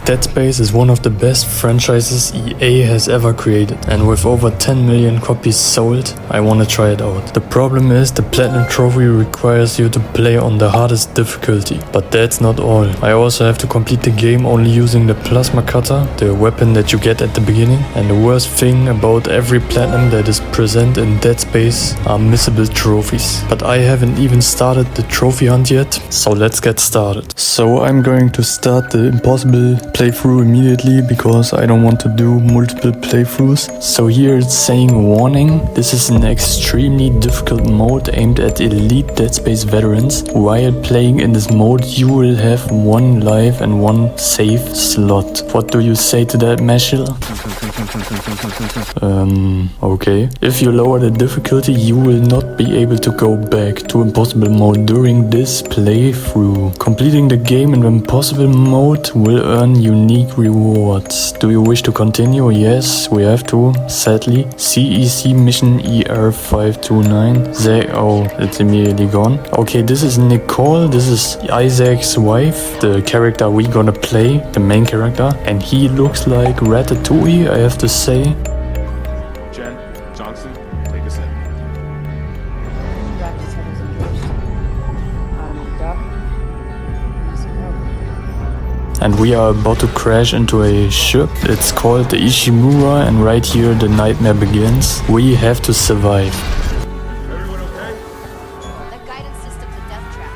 Dead Space is one of the best franchises EA has ever created, and with over 10 million copies sold, I wanna try it out. The problem is the Platinum Trophy requires you to play on the hardest difficulty, but that's not all. I also have to complete the game only using the plasma cutter, the weapon that you get at the beginning, and the worst thing about every Platinum that is present in Dead Space are missable trophies. But I haven't even started the trophy hunt yet, so let's get started. So I'm going to start the impossible playthrough immediately because I don't want to do multiple playthroughs. So here it's saying warning, this is an extremely difficult mode aimed at elite Dead Space veterans. While playing in this mode you will have one life and one save slot. What do you say to that, Mashal? Okay. If you lower the difficulty you will not be able to go back to impossible mode during this playthrough. Completing the game in impossible mode will earn unique rewards. Do you wish to continue? Yes, we have to, sadly. CEC mission ER529. Oh, it's immediately gone. Okay, this is Nicole. This is Isaac's wife, the character we gonna play, the main character. And he looks like Ratatouille, I have to say. Jen, Johnson, take us in. And we are about to crash into a ship. It's called the Ishimura, and right here the nightmare begins. We have to survive. Everyone okay? That guidance system's a death trap.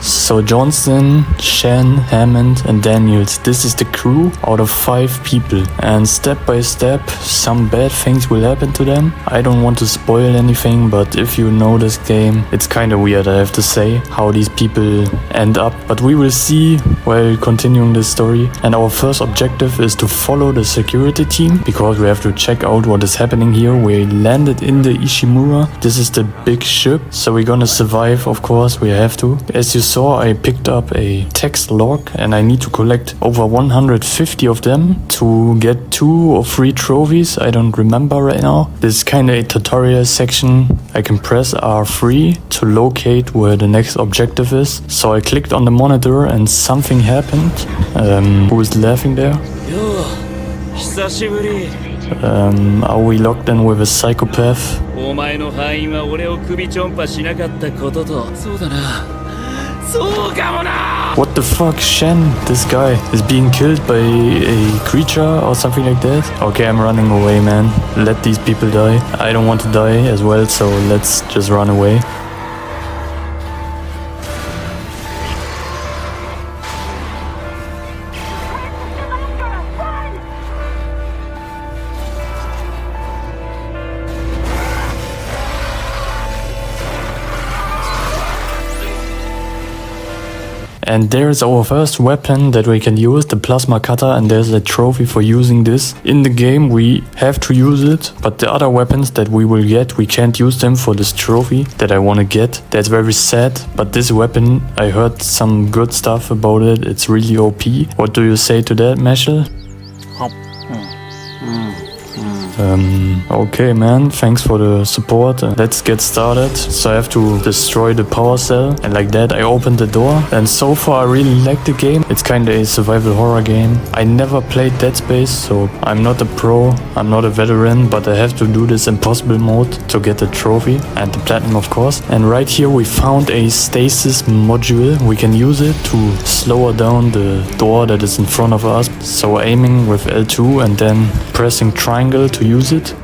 So Johnson, Shan, Hammond and Daniels, this is the crew out of 5 people, and step by step some bad things will happen to them. I don't want to spoil anything, but if you know this game, it's kinda weird, I have to say, how these people end up, but we will see while continuing this story. And our first objective is to follow the security team, because we have to check out what is happening here. We landed in the Ishimura, this is the big ship, so we're gonna survive, of course, we have to. As you saw, I picked up a text log and I need to collect over 150 of them to get 2 or 3 trophies. I don't remember right now. This is kind of a tutorial section. I can press R3 to locate where the next objective is. So I clicked on the monitor and something happened. Who is laughing there? Are we locked in with a psychopath? What the fuck, Shen? This guy is being killed by a creature or something like that? Okay, I'm running away, man. Let these people die. I don't want to die as well, so let's just run away. And there's our first weapon that we can use, the plasma cutter, and there's a trophy for using this. In the game we have to use it, but the other weapons that we will get, we can't use them for this trophy that I want to get. That's very sad, but this weapon, I heard some good stuff about it, it's really OP. What do you say to that, Mashal? Okay man, thanks for the support. Let's get started. So I have to destroy the power cell, and like that I opened the door. And so far I really like the game. It's kinda a survival horror game. I never played Dead Space, so I'm not a pro, I'm not a veteran, but I have to do this impossible mode to get the trophy and the platinum, of course. And right here we found a stasis module. We can use it to slow down the door that is in front of us. So aiming with L2 and then pressing triangle to use it.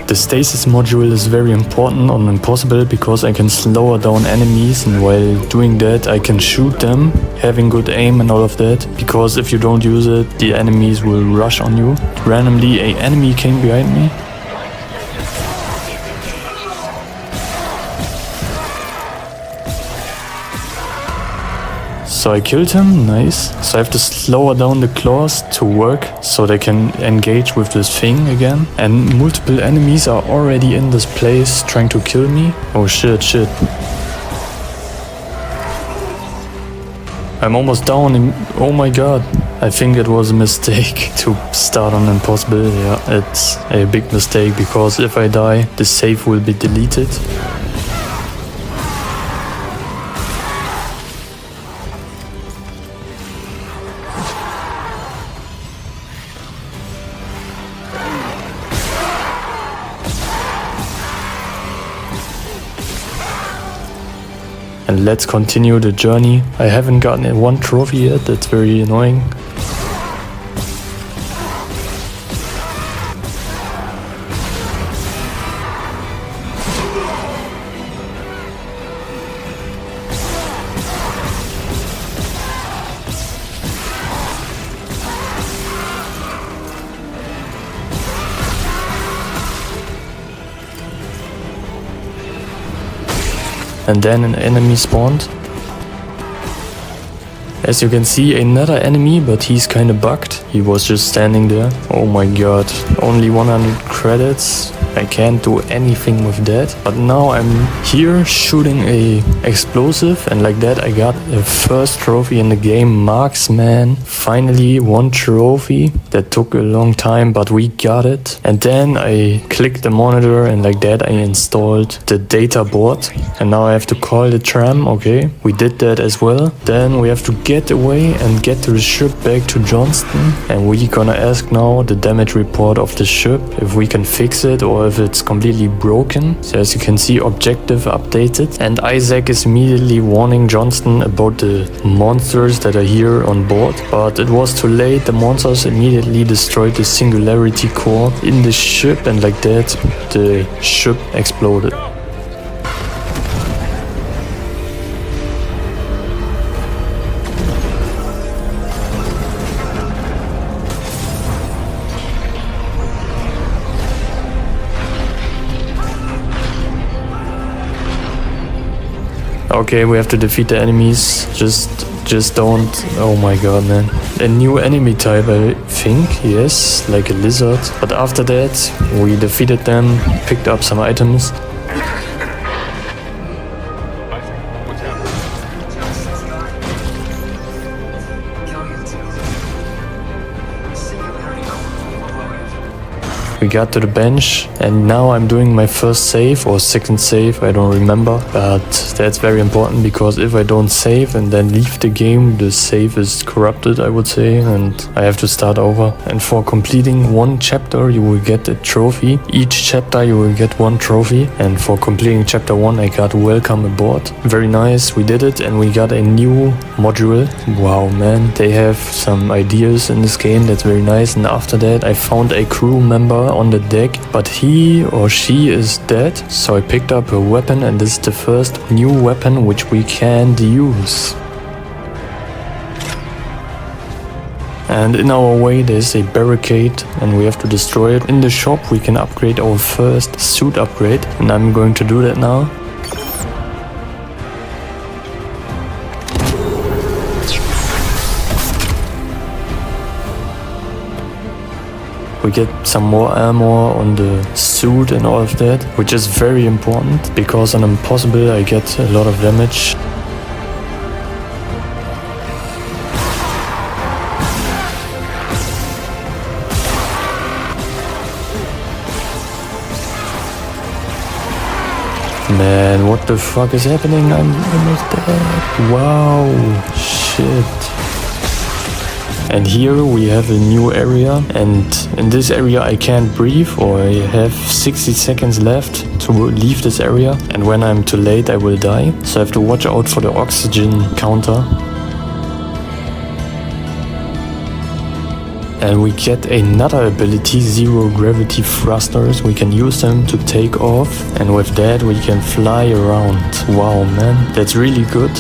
The stasis module is very important on Impossible because I can slow down enemies, and while doing that I can shoot them, having good aim and all of that, because if you don't use it the enemies will rush on you. Randomly an enemy came behind me. So I killed him, nice. So I have to slow down the claws to work so they can engage with this thing again. And multiple enemies are already in this place trying to kill me. Oh shit. I'm almost down in, oh my god. I think it was a mistake to start on Impossible. Yeah, it's a big mistake because if I die, the save will be deleted. and let's continue the journey. I haven't gotten one trophy yet, that's very annoying. And then an enemy spawned. As you can see, another enemy, but he's kinda bugged. He was just standing there. Oh my god, only 100 credits. I can't do anything with that. But now I'm here shooting a explosive, and like that I got a first trophy in the game, Marksman. Finally one trophy. That took a long time, but we got it. And then I clicked the monitor, and like that I installed the data board. And now I have to call the tram. Okay, we did that as well. Then we have to get away and get to the ship back to Johnston. And we gonna ask now the damage report of the ship, if we can fix it or if it's completely broken. So as you can see, objective updated. And Isaac is immediately warning Johnston about the monsters that are here on board. But it was too late. The monsters immediately destroyed the singularity core in the ship, and like that the ship exploded. Okay, we have to defeat the enemies. Just don't. Oh my god, man. A new enemy type, I think. Yes, like a lizard. But after that, we defeated them, picked up some items. We got to the bench, and now I'm doing my first save or second save, I don't remember, but that's very important because if I don't save and then leave the game, the save is corrupted, I would say, and I have to start over. And for completing one chapter you will get a trophy. Each chapter you will get one trophy, and for completing chapter 1 I got welcome aboard. Very nice, we did it, and we got a new module. Wow, man, they have some ideas in this game, that's very nice. And after that I found a crew member on the deck, but he or she is dead, so I picked up a weapon, and this is the first new weapon which we can use. And in our way there's a barricade, and we have to destroy it. In the shop we can upgrade our first suit upgrade, and I'm going to do that now. We get some more armor on the suit and all of that, which is very important because on impossible I get a lot of damage. Man, what the fuck is happening? I'm almost dead. Wow, shit. And here we have a new area, and in this area I can't breathe, or I have 60 seconds left to leave this area, and when I'm too late I will die. So I have to watch out for the oxygen counter. And we get another ability, zero gravity thrusters. We can use them to take off, and with that we can fly around. Wow, man, that's really good.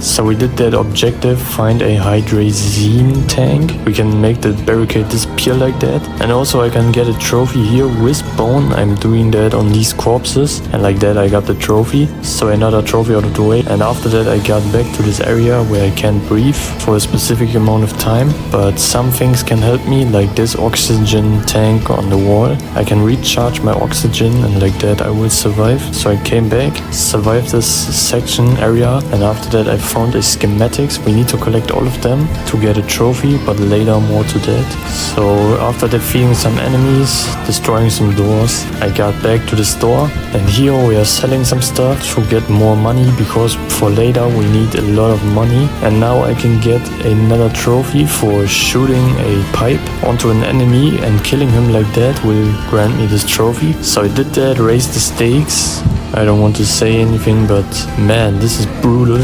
So we did that objective, find a hydrazine tank. We can make the barricade disappear like that. And also I can get a trophy here with bone. I'm doing that on these corpses, and like that I got the trophy. So another trophy out of the way. And after that I got back to this area where I can't breathe for a specific amount of time. But some things can help me, like this oxygen tank on the wall. I can recharge my oxygen, and like that I will survive. So I came back, survived this section area, and after that I found a schematics. We need to collect all of them to get a trophy, but later more to that. So after defeating some enemies, destroying some doors, I got back to the store, and here we are selling some stuff to get more money, because for later we need a lot of money. And now I can get another trophy for shooting a pipe onto an enemy, and killing him like that will grant me this trophy. So I did that, raised the stakes. I don't want to say anything, but man, this is brutal.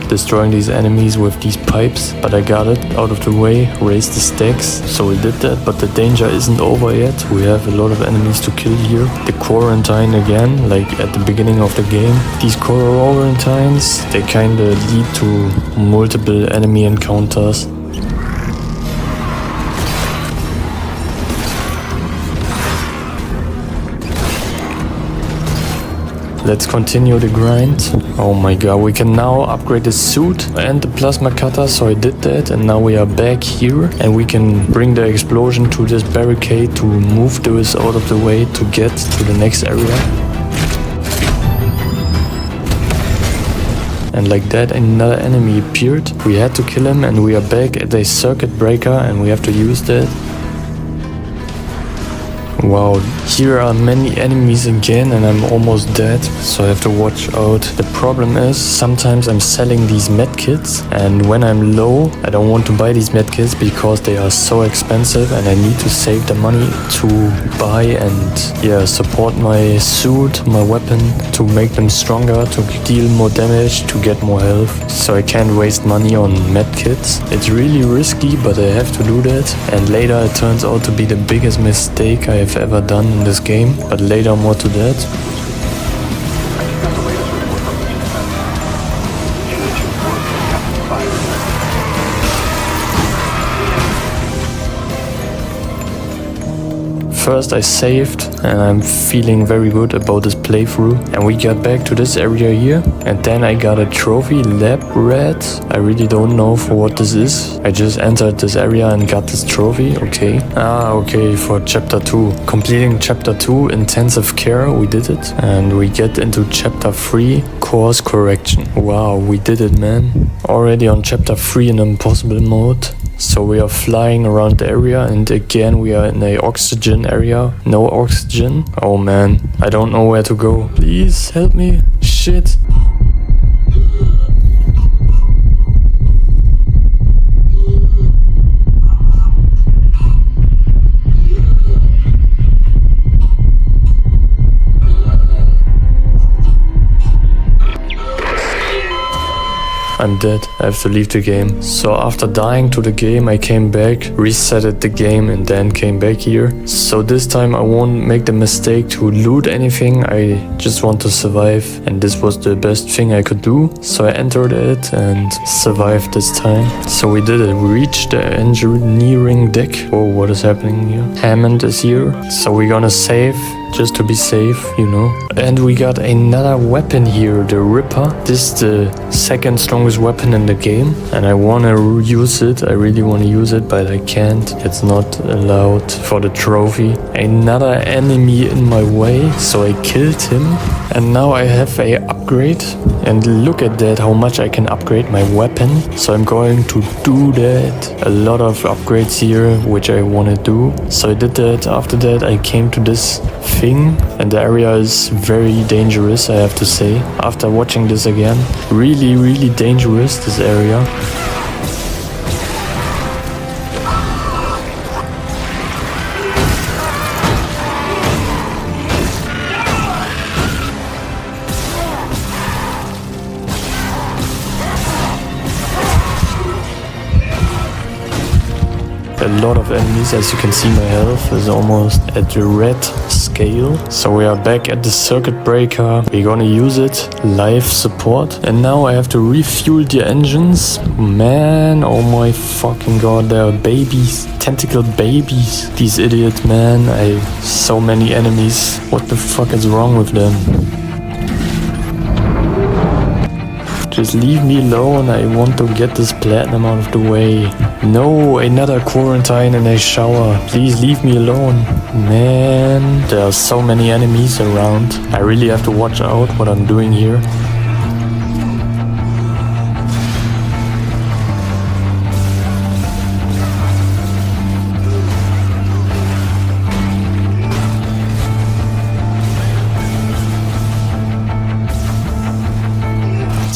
Destroying these enemies with these pipes, but I got it out of the way, raised the stacks, so we did that, but the danger isn't over yet. We have a lot of enemies to kill here. The quarantine again, like at the beginning of the game. These quarantines, they kinda lead to multiple enemy encounters. Let's continue the grind. Oh my god, we can now upgrade the suit and the plasma cutter, so I did that, and now we are back here and we can bring the explosion to this barricade to move this out of the way to get to the next area. And like that, another enemy appeared. We had to kill him and we are back at a circuit breaker and we have to use that. Wow, here are many enemies again and I'm almost dead, so I have to watch out. The problem is, sometimes I'm selling these medkits and when I'm low, I don't want to buy these medkits because they are so expensive and I need to save the money to buy and support my suit, my weapon, to make them stronger, to deal more damage, to get more health. So I can't waste money on medkits. It's really risky, but I have to do that. And later it turns out to be the biggest mistake I have ever done in this game, but later more to that. First I saved and I'm feeling very good about this playthrough, and we got back to this area here and then I got a trophy, lab rat. I really don't know for what this is. I just entered this area and got this trophy. Okay. Okay, for chapter 2. Completing chapter 2, intensive care, we did it. And we get into chapter 3, course correction. Wow, we did it, man. Already on chapter 3 in impossible mode. So we are flying around the area and again we are in a oxygen area. No oxygen. Oh man, I don't know where to go. Please help me. Shit. I'm dead. I have to leave the game. So after dying to the game, I came back, resetted the game and then came back here. So this time I won't make the mistake to loot anything. I just want to survive and this was the best thing I could do. So I entered it and survived this time. So we did it. We reached the engineering deck. Oh, what is happening here? Hammond is here. So we're gonna save. Just to be safe, you know. And we got another weapon here, the Ripper. This is the second strongest weapon in the game. And I want to use it. I really want to use it, but I can't. It's not allowed for the trophy. Another enemy in my way, so I killed him. And now I have a upgrade. And look at that, how much I can upgrade my weapon. So I'm going to do that. A lot of upgrades here, which I want to do. So I did that. After that, I came to this thing and the area is very dangerous, I have to say. After watching this again, really dangerous, this area. A lot of enemies, as you can see my health is almost at the red scale. So we are back at the circuit breaker, we're gonna use it, life support. And now I have to refuel the engines. Man, oh my fucking god, there are babies, tentacle babies. These idiots, man, so many enemies. What the fuck is wrong with them? Just leave me alone, I want to get this platinum out of the way. No, another quarantine in a shower. Please leave me alone. Man, there are so many enemies around. I really have to watch out what I'm doing here.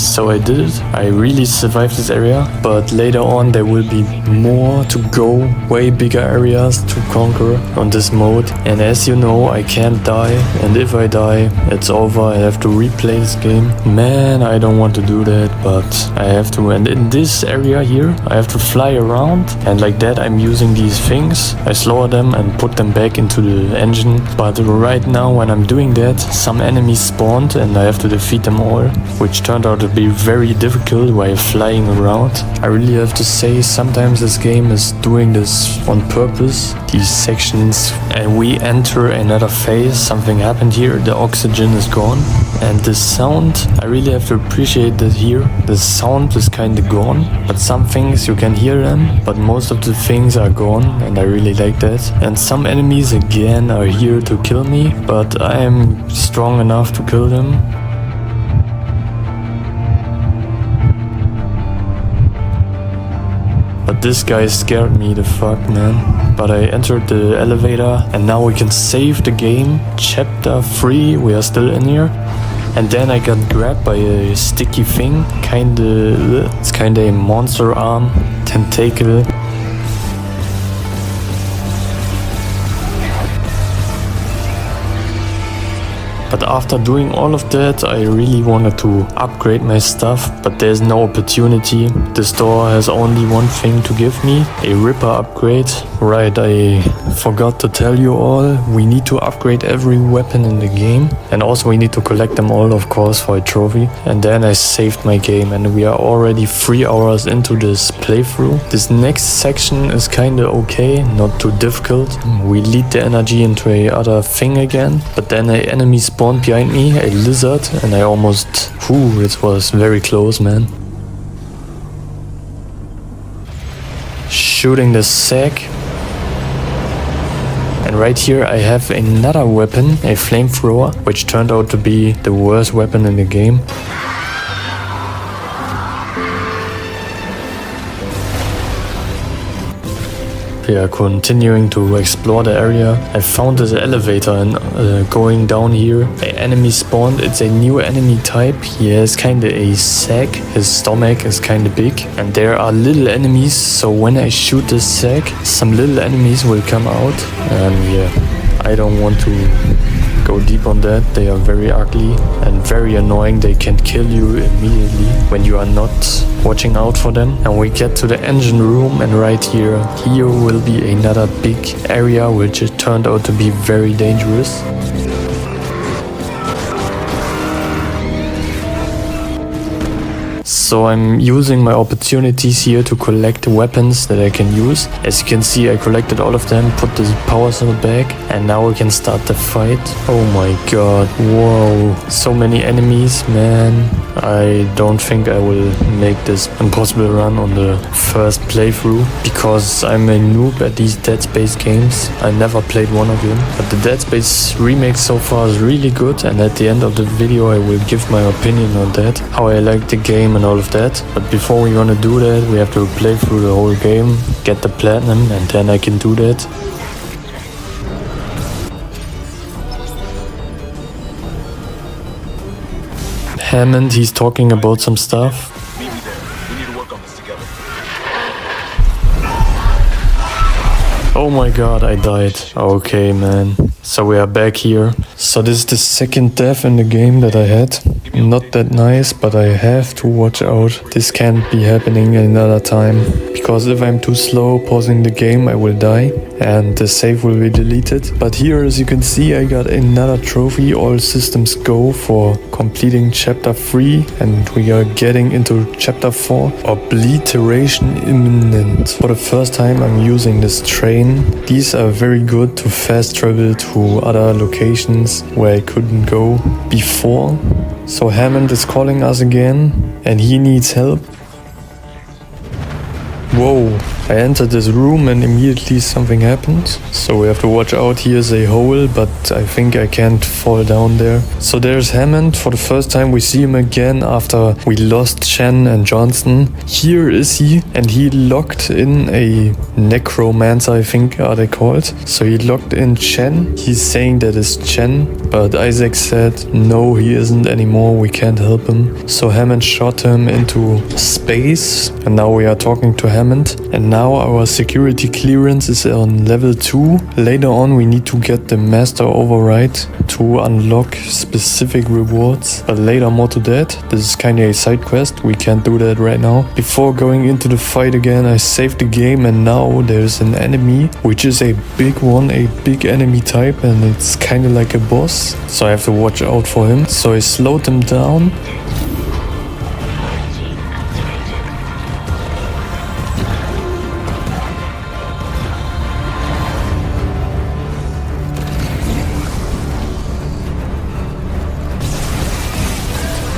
So I did it. I really survived this area, but later on there will be more to go, way bigger areas to conquer on this mode. And as you know, I can't die, and if I die, it's over. I have to replay this game. Man, I don't want to do that, but I have to. And in this area here, I have to fly around, and like that I'm using these things. I slower them and put them back into the engine. But right now when I'm doing that, some enemies spawned and I have to defeat them all, which turned out to be very difficult while flying around. I really have to say, sometimes this game is doing this on purpose, these sections, and we enter another phase. Something happened here, the oxygen is gone, and the sound, I really have to appreciate that here. The sound is kinda gone, but some things you can hear them, but most of the things are gone, and I really like that. And some enemies again are here to kill me, but I am strong enough to kill them. But this guy scared me the fuck, man. But I entered the elevator and now we can save the game. Chapter 3, we are still in here. And then I got grabbed by a sticky thing. It's kinda a monster arm, tentacle. But after doing all of that, I really wanted to upgrade my stuff, but there's no opportunity. The store has only one thing to give me, a Ripper upgrade. Right, I forgot to tell you all, we need to upgrade every weapon in the game. And also we need to collect them all, of course, for a trophy. And then I saved my game and we are already 3 hours into this playthrough. This next section is kinda okay, not too difficult. We lead the energy into a other thing again, but then an enemy spawned behind me, a lizard, and I almost... it was very close, man. Shooting the sack. And right here I have another weapon, a flamethrower, which turned out to be the worst weapon in the game. We are continuing to explore the area. I found this elevator and going down here, an enemy spawned. It's a new enemy type. He has kinda a sack. His stomach is kinda big. And there are little enemies, so when I shoot this sack, some little enemies will come out. And yeah, I don't want to go deep on that. They are very ugly and very annoying. They can kill you immediately when you are not watching out for them. And we get to the engine room, and right here will be another big area which it turned out to be very dangerous. So I'm using my opportunities here to collect weapons that I can use. As you can see, I collected all of them, put the power cell back, and now we can start the fight. Oh my god, whoa. So many enemies, man. I don't think I will make this impossible run on the first playthrough, because I'm a noob at these Dead Space games. I never played one of them. But the Dead Space remake so far is really good, and at the end of the video I will give my opinion on that, how I like the game and all of that. But before we wanna do that, we have to play through the whole game, get the platinum, and then I can do that. Hammond, he's talking about some stuff. Meet me there. We need to work on this together. Oh my god, I died. Okay, man. So we are back here. So this is the second death in the game that I had. Not that nice, but I have to watch out. This can't be happening another time. Because if I'm too slow pausing the game, I will die. And the save will be deleted. But here, as you can see, I got another trophy. All systems go for completing chapter 3. And we are getting into chapter 4. Obliteration imminent. For the first time, I'm using this train. These are very good to fast travel to other locations where I couldn't go before. So Hammond is calling us again and he needs help. Whoa, I entered this room and immediately something happened. So we have to watch out. Here's a hole, but I think I can't fall down there. So there's Hammond. For the first time we see him again after we lost Chen and Johnson. Here is he, and he locked in a necromancer, I think are they called. So he locked in Chen. He's saying that is Chen, but Isaac said, no, he isn't anymore, we can't help him. So Hammond shot him into space, and now we are talking to Hammond. And now our security clearance is on level 2. Later on we need to get the master override to unlock specific rewards, but later more to that. This is kinda a side quest, we can't do that right now. Before going into the fight again, I saved the game, and now there's an enemy, which is a big one, a big enemy type, and it's kinda like a boss, so I have to watch out for him. So I slowed him down.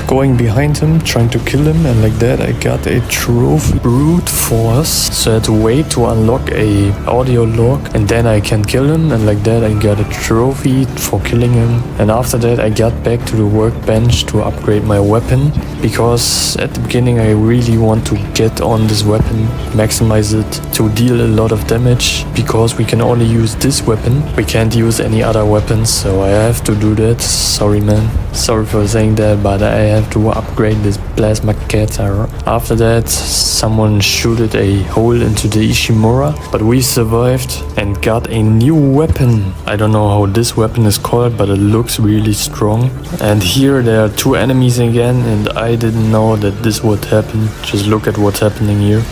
Going behind him, trying to kill him, and like that I got a trophy. Brute force. So I had to wait to unlock a audio log, and then I can kill him, and like that I got a trophy for killing him. And after that I got back to the workbench to upgrade my weapon, because at the beginning I really want to get on this weapon, maximize it to deal a lot of damage, because we can only use this weapon. We can't use any other weapons, so I have to do that. Sorry man, sorry for saying that, but I have to upgrade this plasma cutter. After that, someone shooted a hole into the Ishimura, but we survived and got a new weapon. I don't know how this weapon is called, but it looks really strong. And here there are 2 enemies again, and I didn't know that this would happen. Just look at what's happening here.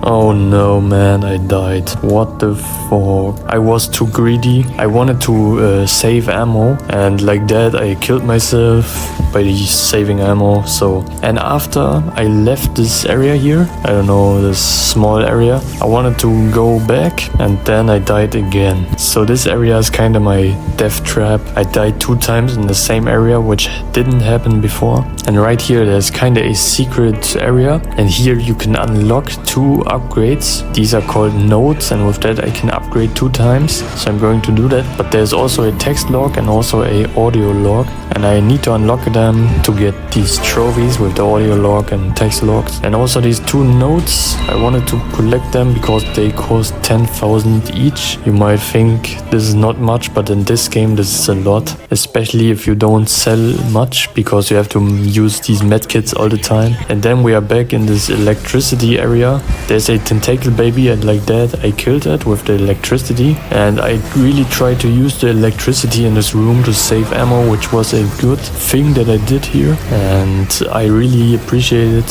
Oh no man, I died. What the fuck? I was too greedy. I wanted to save ammo, and like that I killed myself by saving ammo. So, and after I left this area here, I don't know, this small area, I wanted to go back, and then I died again. So this area is kind of my death trap. I died 2 times in the same area, which didn't happen before. And right here there's kind of a secret area, and here you can unlock 2 upgrades. These are called nodes, and with that I can upgrade 2 times, so I'm going to do that. But there's also a text log and also a audio log, and I need to unlock them to get these trophies with the audio log and text logs. And also these 2 nodes, I wanted to collect them because they cost 10,000 each. You might think this is not much, but in this game this is a lot, especially if you don't sell much, because you have to use these medkits all the time. And then we are back in this electricity area. There's a tentacle baby, and like that I killed it with the electricity, and I really tried to use the electricity in this room to save ammo, which was a good thing that I did here. And I really appreciated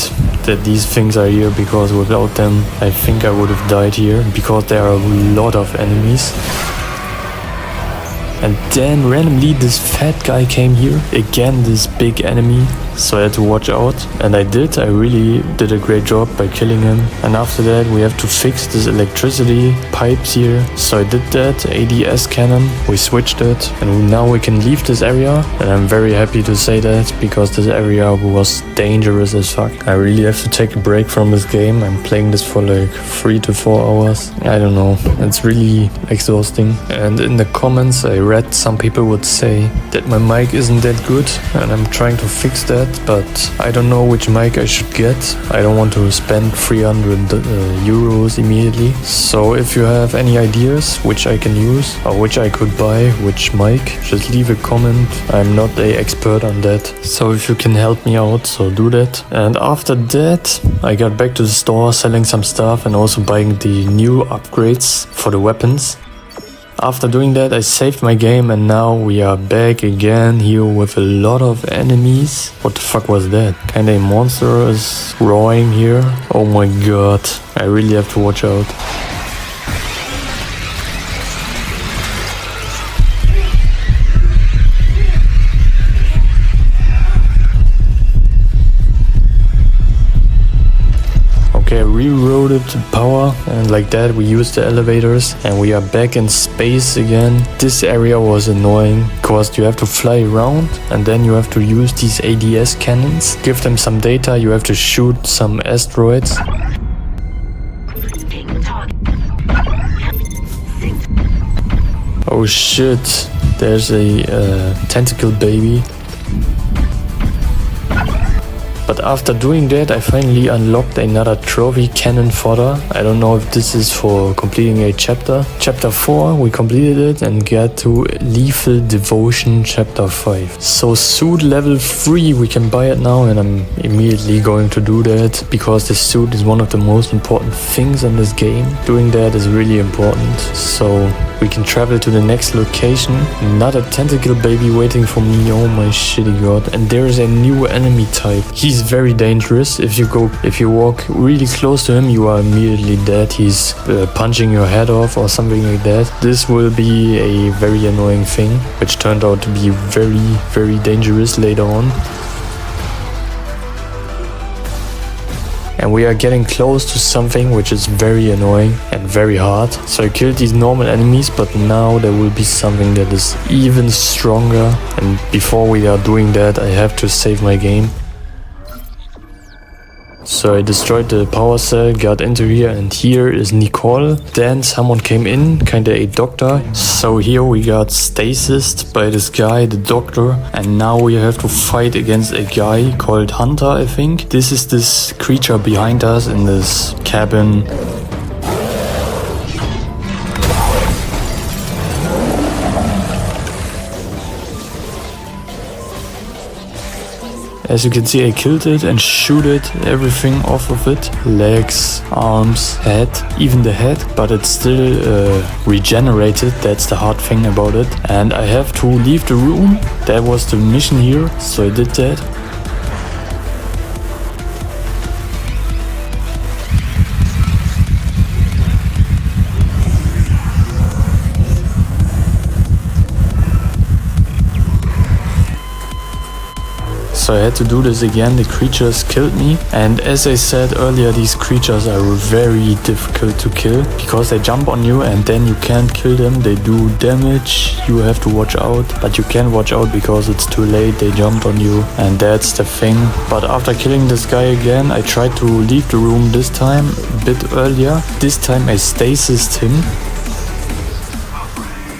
that these things are here, because without them I think I would have died here, because there are a lot of enemies. And then randomly this fat guy came here, again this big enemy, so I had to watch out, and I did. I really did a great job by killing him. And after that we have to fix this electricity pipes here, so I did that. ADS cannon, we switched it, and now we can leave this area, and I'm very happy to say that, because this area was dangerous as fuck. I really have to take a break from this game. I'm playing this for like 3 to 4 hours. I don't know, it's really exhausting. And in the comments I read some people would say that my mic isn't that good, and I'm trying to fix that, but I don't know which mic I should get. I don't want to spend 300 euros immediately. So if you have any ideas which I can use or which I could buy, which mic, just leave a comment. I'm not an expert on that, so if you can help me out, so do that. And after that I got back to the store, selling some stuff and also buying the new upgrades for the weapons. After doing that I saved my game, and now we are back again here with a lot of enemies. What the fuck was that? Kinda a monster is roaring here. Oh my god, I really have to watch out. Okay, I rerouted the power, and like that we used the elevators, and we are back in space again. This area was annoying because you have to fly around, and then you have to use these ADS cannons, give them some data, you have to shoot some asteroids. Oh shit, there's a tentacle baby. But But after doing that, I finally unlocked another trophy, cannon fodder. I don't know if this is for completing a chapter. Chapter 4, we completed it and got to Lethal Devotion chapter 5. So suit level 3, we can buy it now, and I'm immediately going to do that because the suit is one of the most important things in this game. Doing that is really important. So we can travel to the next location. Another tentacle baby waiting for me. Oh my shitty god. And there is a new enemy type. He's very dangerous. If you walk really close to him, you are immediately dead. He's punching your head off or something like that. This will be a very annoying thing, which turned out to be very, very dangerous later on. And we are getting close to something which is very annoying and very hard. So I killed these normal enemies, but now there will be something that is even stronger. And before we are doing that, I have to save my game. So I destroyed the power cell, got into here, and here is Nicole. Then someone came in, kinda a doctor. So here we got stasised by this guy, the doctor. And now we have to fight against a guy called Hunter, I think. This is this creature behind us in this cabin. As you can see, I killed it and shooted everything off of it. Legs, arms, head, even the head. But it's still regenerated. That's the hard thing about it. And I have to leave the room. That was the mission here. So I did that. So I had to do this again. The creatures killed me, and as I said earlier, these creatures are very difficult to kill because they jump on you and then you can't kill them. They do damage, you have to watch out, but you can't watch out because it's too late. They jumped on you, and that's the thing. But after killing this guy again, I tried to leave the room this time a bit earlier. This time I stasised him,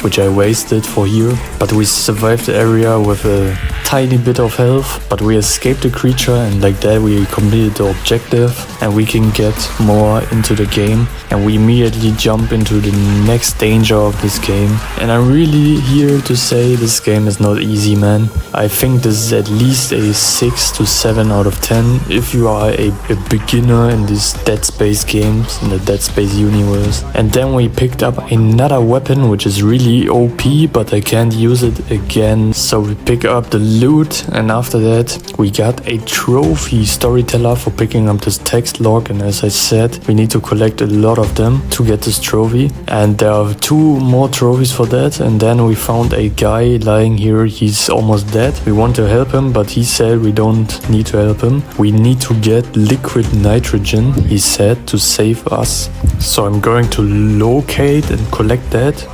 which I wasted for here, but we survived the area with a tiny bit of health, but we escaped the creature, and like that we completed the objective and we can get more into the game, and we immediately jump into the next danger of this game. And I'm really here to say this game is not easy, man. I think this is at least a 6 to 7 out of 10 if you are a beginner in these Dead Space games, in the Dead Space universe. And then we picked up another weapon which is really OP, but I can't use it again. So we pick up the loot, and after that we got a trophy storyteller for picking up this text log, and as I said, we need to collect a lot of them to get this trophy, and there are 2 more trophies for that. And then we found a guy lying here. He's almost dead. We want to help him, but he said we don't need to help him. We need to get liquid nitrogen, he said, to save us. So I'm going to locate and collect that.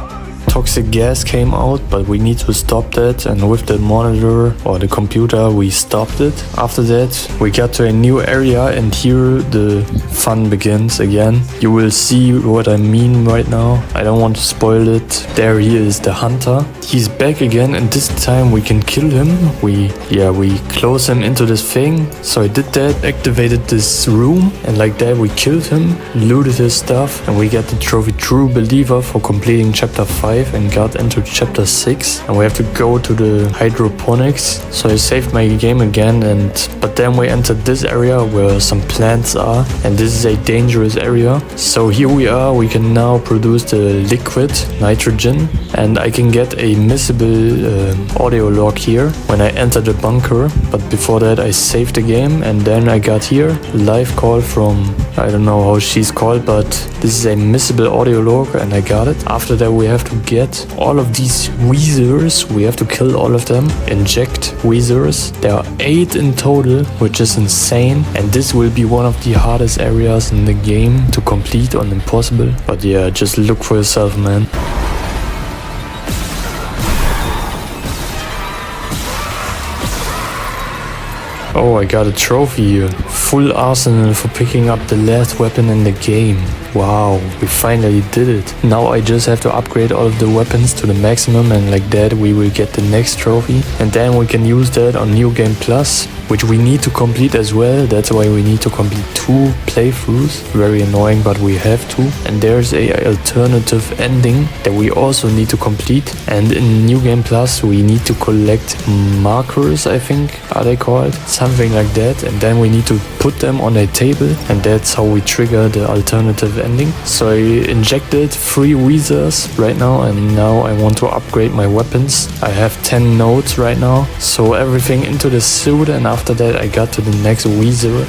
Toxic gas came out, but we need to stop that, and with the monitor or the computer we stopped it. After that we got to a new area, and here the fun begins again. You will see what I mean right now. I don't want to spoil it. There he is, the hunter. He's back again, and this time we can kill him. We close him into this thing. So I did that, activated this room, and like that we killed him, looted his stuff, and we got the trophy True Believer for completing chapter 5 and got into chapter 6, and we have to go to the hydroponics. So I saved my game again, but then we entered this area where some plants are, and this is a dangerous area. So here we are. We can now produce the liquid nitrogen, and I can get a missable audio log here when I enter the bunker. But before that I saved the game, and then I got here live call from, I don't know how she's called, but this is a missable audio log, and I got it. After that we have to get all of these Weezers. We have to kill all of them. Inject Weezers. There are 8 in total, which is insane. And this will be one of the hardest areas in the game to complete on impossible. But yeah, just look for yourself, man. Oh, I got a trophy here. Full arsenal for picking up the last weapon in the game. Wow, we finally did it. Now I just have to upgrade all of the weapons to the maximum, and like that we will get the next trophy. And then we can use that on New Game Plus, which we need to complete as well. That's why we need to complete 2 playthroughs. Very annoying, but we have to. And there's a alternative ending that we also need to complete. And in New Game Plus we need to collect markers, I think are they called, something like that. And then we need to put them on a table, and that's how we trigger the alternative ending. So I injected 3 Weezers right now, and now I want to upgrade my weapons. I have 10 nodes right now, so everything into the suit, and after that I got to the next Weezer.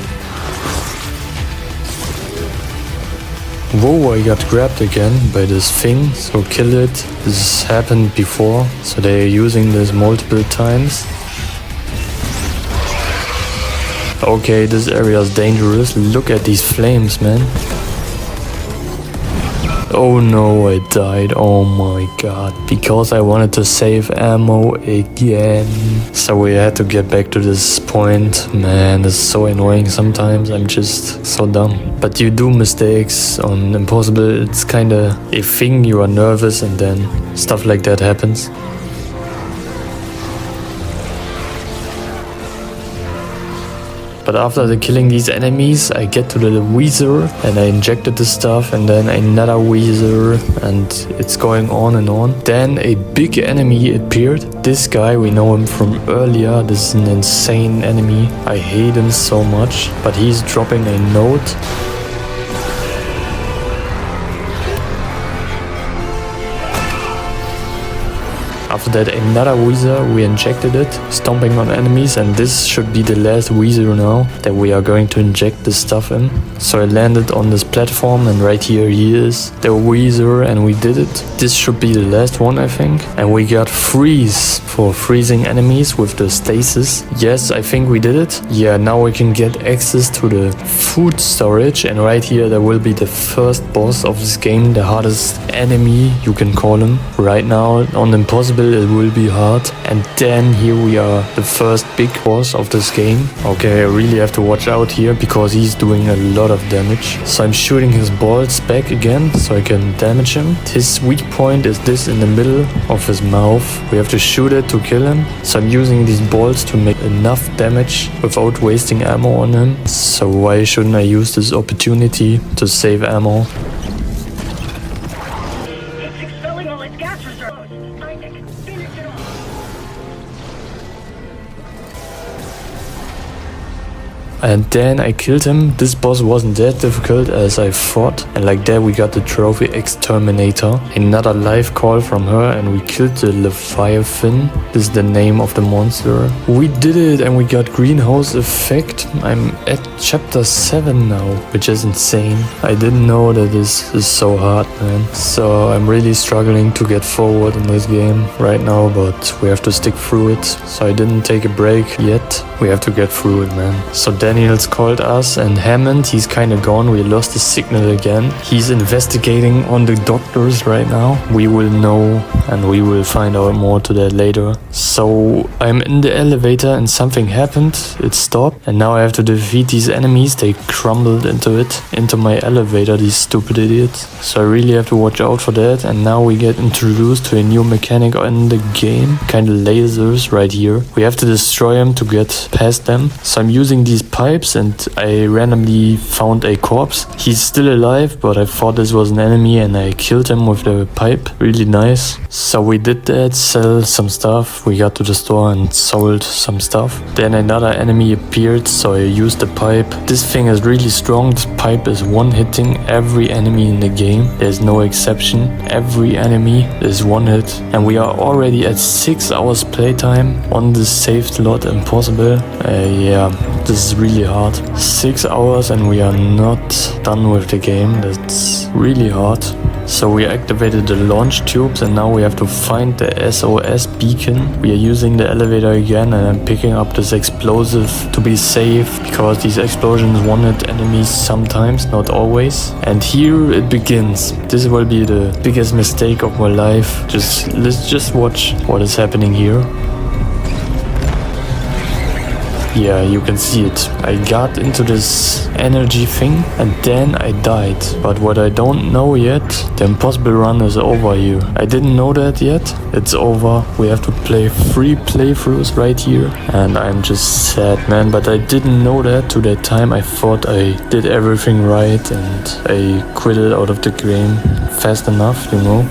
Whoa, I got grabbed again by this thing, so kill it. This happened before, so they're using this multiple times. Okay, this area is dangerous. Look at these flames, man. Oh no, I died. Oh my god. Because I wanted to save ammo again. So we had to get back to this point. Man, this is so annoying sometimes. I'm just so dumb. But you do mistakes on Impossible. It's kinda a thing. You are nervous and then stuff like that happens. But after killing these enemies, I get to the Weezer and I injected the stuff, and then another Weezer, and it's going on and on. Then a big enemy appeared. This guy, we know him from earlier. This is an insane enemy. I hate him so much, but he's dropping a note. After that, another Weezer, we injected it, stomping on enemies, and this should be the last Weezer now that we are going to inject this stuff in. So I landed on this platform, and right here he is, the Weezer, and we did it. This should be the last one, I think. And we got freeze for freezing enemies with the stasis. Yes, I think we did it. Yeah, now we can get access to the food storage, and right here there will be the first boss of this game, the hardest enemy, you can call him. Right now on Impossible it will be hard, and then here we are, the first big boss of this game. Okay, I really have to watch out here because he's doing a lot of damage. So I'm shooting his balls back again so I can damage him. His weak point is this in the middle of his mouth. We have to shoot it to kill him. So I'm using these balls to make enough damage without wasting ammo on him. So why shouldn't I use this opportunity to save ammo? It's expelling all its gas reserves. Find it. Finish it off. And then I killed him. This boss wasn't that difficult as I thought. And like that we got the trophy Exterminator. Another live call from her, and we killed the Leviathan. This is the name of the monster. We did it, and we got greenhouse effect. I'm at chapter 7 now, which is insane. I didn't know that this is so hard, man. So I'm really struggling to get forward in this game right now, but we have to stick through it. So I didn't take a break yet. We have to get through it, man. So Daniels called us, and Hammond, he's kinda gone. We lost the signal again. He's investigating on the doctors right now. We will know, and we will find out more to that later. So I'm in the elevator and something happened. It stopped, and now I have to defeat these enemies. They crumbled into my elevator, these stupid idiots. So I really have to watch out for that. And now we get introduced to a new mechanic in the game, kinda lasers right here. We have to destroy them to get past them. So I'm using these pipes, and I randomly found a corpse. He's still alive, but I thought this was an enemy, and I killed him with the pipe. Really nice. So we did that, sell some stuff. We got to the store and sold some stuff. Then another enemy appeared, so I used the pipe. This thing is really strong. This pipe is one-hitting every enemy in the game. There's no exception. Every enemy is one hit. And we are already at 6 hours playtime on this saved slot Impossible. Yeah, this is really hard. 6 hours and we are not done with the game. That's really hard. So we activated the launch tubes, and now we have to find the SOS beacon. We are using the elevator again, and I'm picking up this explosive to be safe, because these explosions one-hit enemies sometimes, not always. And here it begins. This will be the biggest mistake of my life. Let's just watch what is happening here. Yeah, you can see it. I got into this energy thing and then I died. But what I don't know yet, the impossible run is over here. I didn't know that yet. It's over. We have to play 3 playthroughs right here. And I'm just sad, man. But I didn't know that to that time. I thought I did everything right and I quitted out of the game fast enough, you know.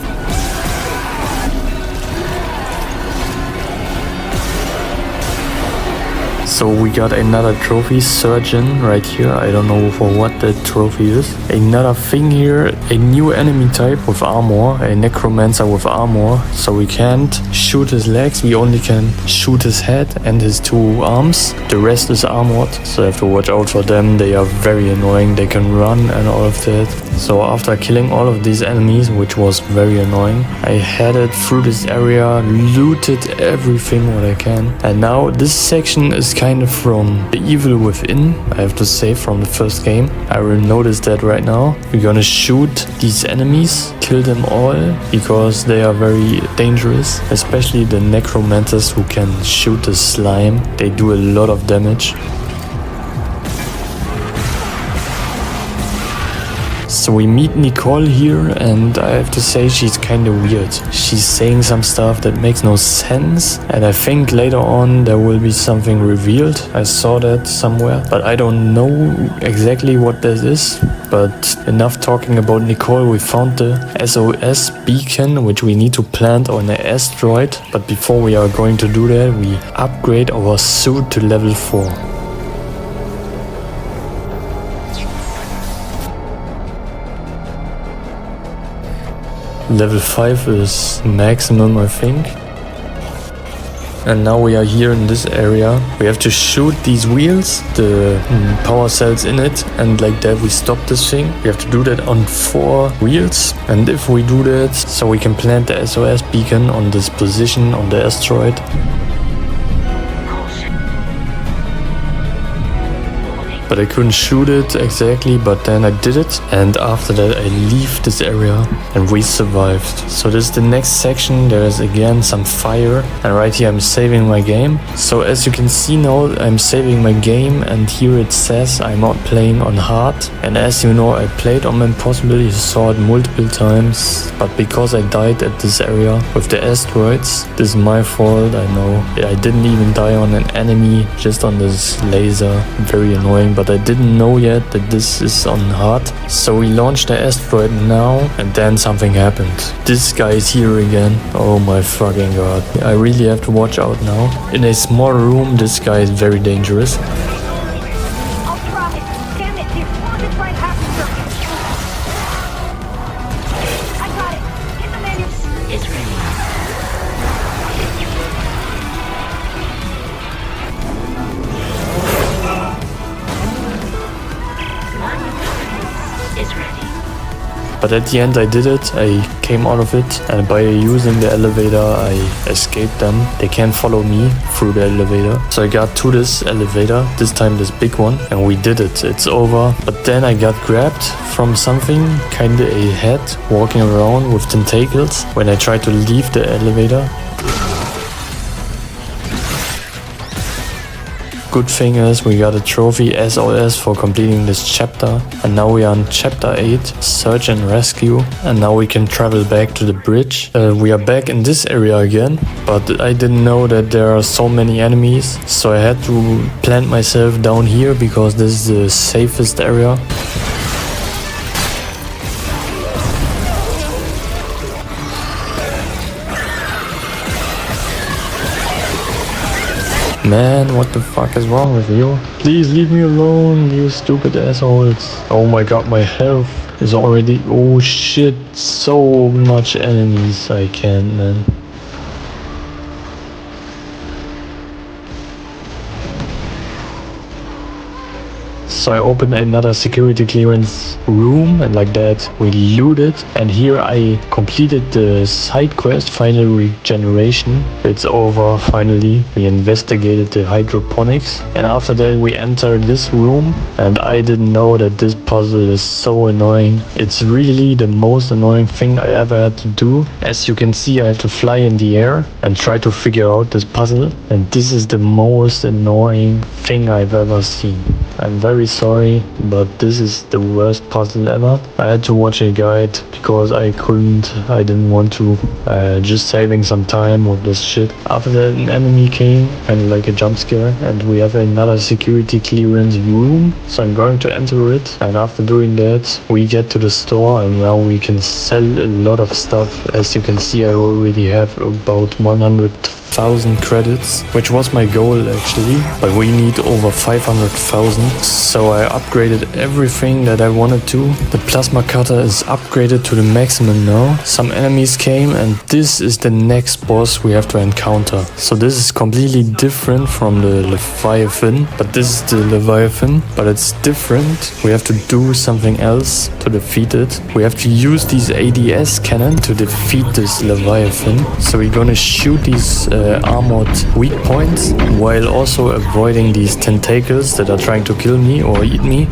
So we got another trophy, Surgeon, right here. I don't know for what that trophy is. Another thing here, a new enemy type with armor, a necromancer with armor. So we can't shoot his legs, we only can shoot his head and his 2 arms. The rest is armored, so I have to watch out for them. They are very annoying, they can run and all of that. So after killing all of these enemies, which was very annoying, I headed through this area, looted everything what I can. And now this section is kind of from the evil within, I have to say, from the first game. I will notice that right now. We're gonna shoot these enemies, kill them all, because they are very dangerous, especially the necromancers who can shoot the slime. They do a lot of damage. So we meet Nicole here and I have to say she's kind of weird. She's saying some stuff that makes no sense and I think later on there will be something revealed. I saw that somewhere, but I don't know exactly what this is. But enough talking about Nicole, we found the SOS beacon which we need to plant on an asteroid. But before we are going to do that, we upgrade our suit to level 4. Level 5 is maximum, I think. And now we are here in this area. We have to shoot these wheels, the power cells in it, and like that we stop this thing. We have to do that on 4 wheels. And if we do that, so we can plant the SOS beacon on this position on the asteroid. But I couldn't shoot it exactly, but then I did it. And after that I leave this area and we survived. So this is the next section. There is again some fire. And right here I'm saving my game. So as you can see now, I'm saving my game. And here it says I'm not playing on hard. And as you know, I played on Impossible. You saw it multiple times. But because I died at this area with the asteroids, this is my fault, I know. I didn't even die on an enemy, just on this laser. Very annoying. But I didn't know yet that this is on hard. So we launched the asteroid now and then something happened. This guy is here again. Oh my fucking god. I really have to watch out now. In a small room, this guy is very dangerous. I'll try it. Damn it, the explosive right half I got it. Get the manual. It's ready. But at the end I did it, I came out of it, and by using the elevator I escaped them. They can't follow me through the elevator. So I got to this elevator, this time this big one, and we did it, it's over. But then I got grabbed from something, kinda a head, walking around with tentacles when I tried to leave the elevator. Good thing is we got a trophy SOS for completing this chapter, and now we are on chapter 8, search and rescue, and now we can travel back to the bridge. We are back in this area again, but I didn't know that there are so many enemies, so I had to plant myself down here because this is the safest area. Man, what the fuck is wrong with you? Please leave me alone, you stupid assholes. Oh my god, my health is already... Oh shit, so much enemies. I can't, man. So I opened another security clearance room, and like that we looted. And here I completed the side quest, Final Regeneration. It's over finally. We investigated the hydroponics, and after that we entered this room, and I didn't know that this puzzle is so annoying. It's really the most annoying thing I ever had to do. As you can see, I had to fly in the air and try to figure out this puzzle, and this is the most annoying thing I've ever seen. I'm very sorry, but this is the worst puzzle ever. I had to watch a guide because I didn't want to, just saving some time with this shit. After that, an enemy came, kind of like a jump scare, and we have another security clearance room, so I'm going to enter it. And after doing that, we get to the store, and now we can sell a lot of stuff. As you can see, I already have about 100,000 credits, which was my goal actually, but we need over 500,000. So I upgraded everything that I wanted to. The plasma cutter is upgraded to the maximum now. Some enemies came, and this is the next boss we have to encounter. So this is completely different from the Leviathan, but this is the Leviathan, but it's different. We have to do something else to defeat it. We have to use these ADS cannon to defeat this Leviathan. So we're gonna shoot these armored weak points while also avoiding these tentacles that are trying to kill me or eat me.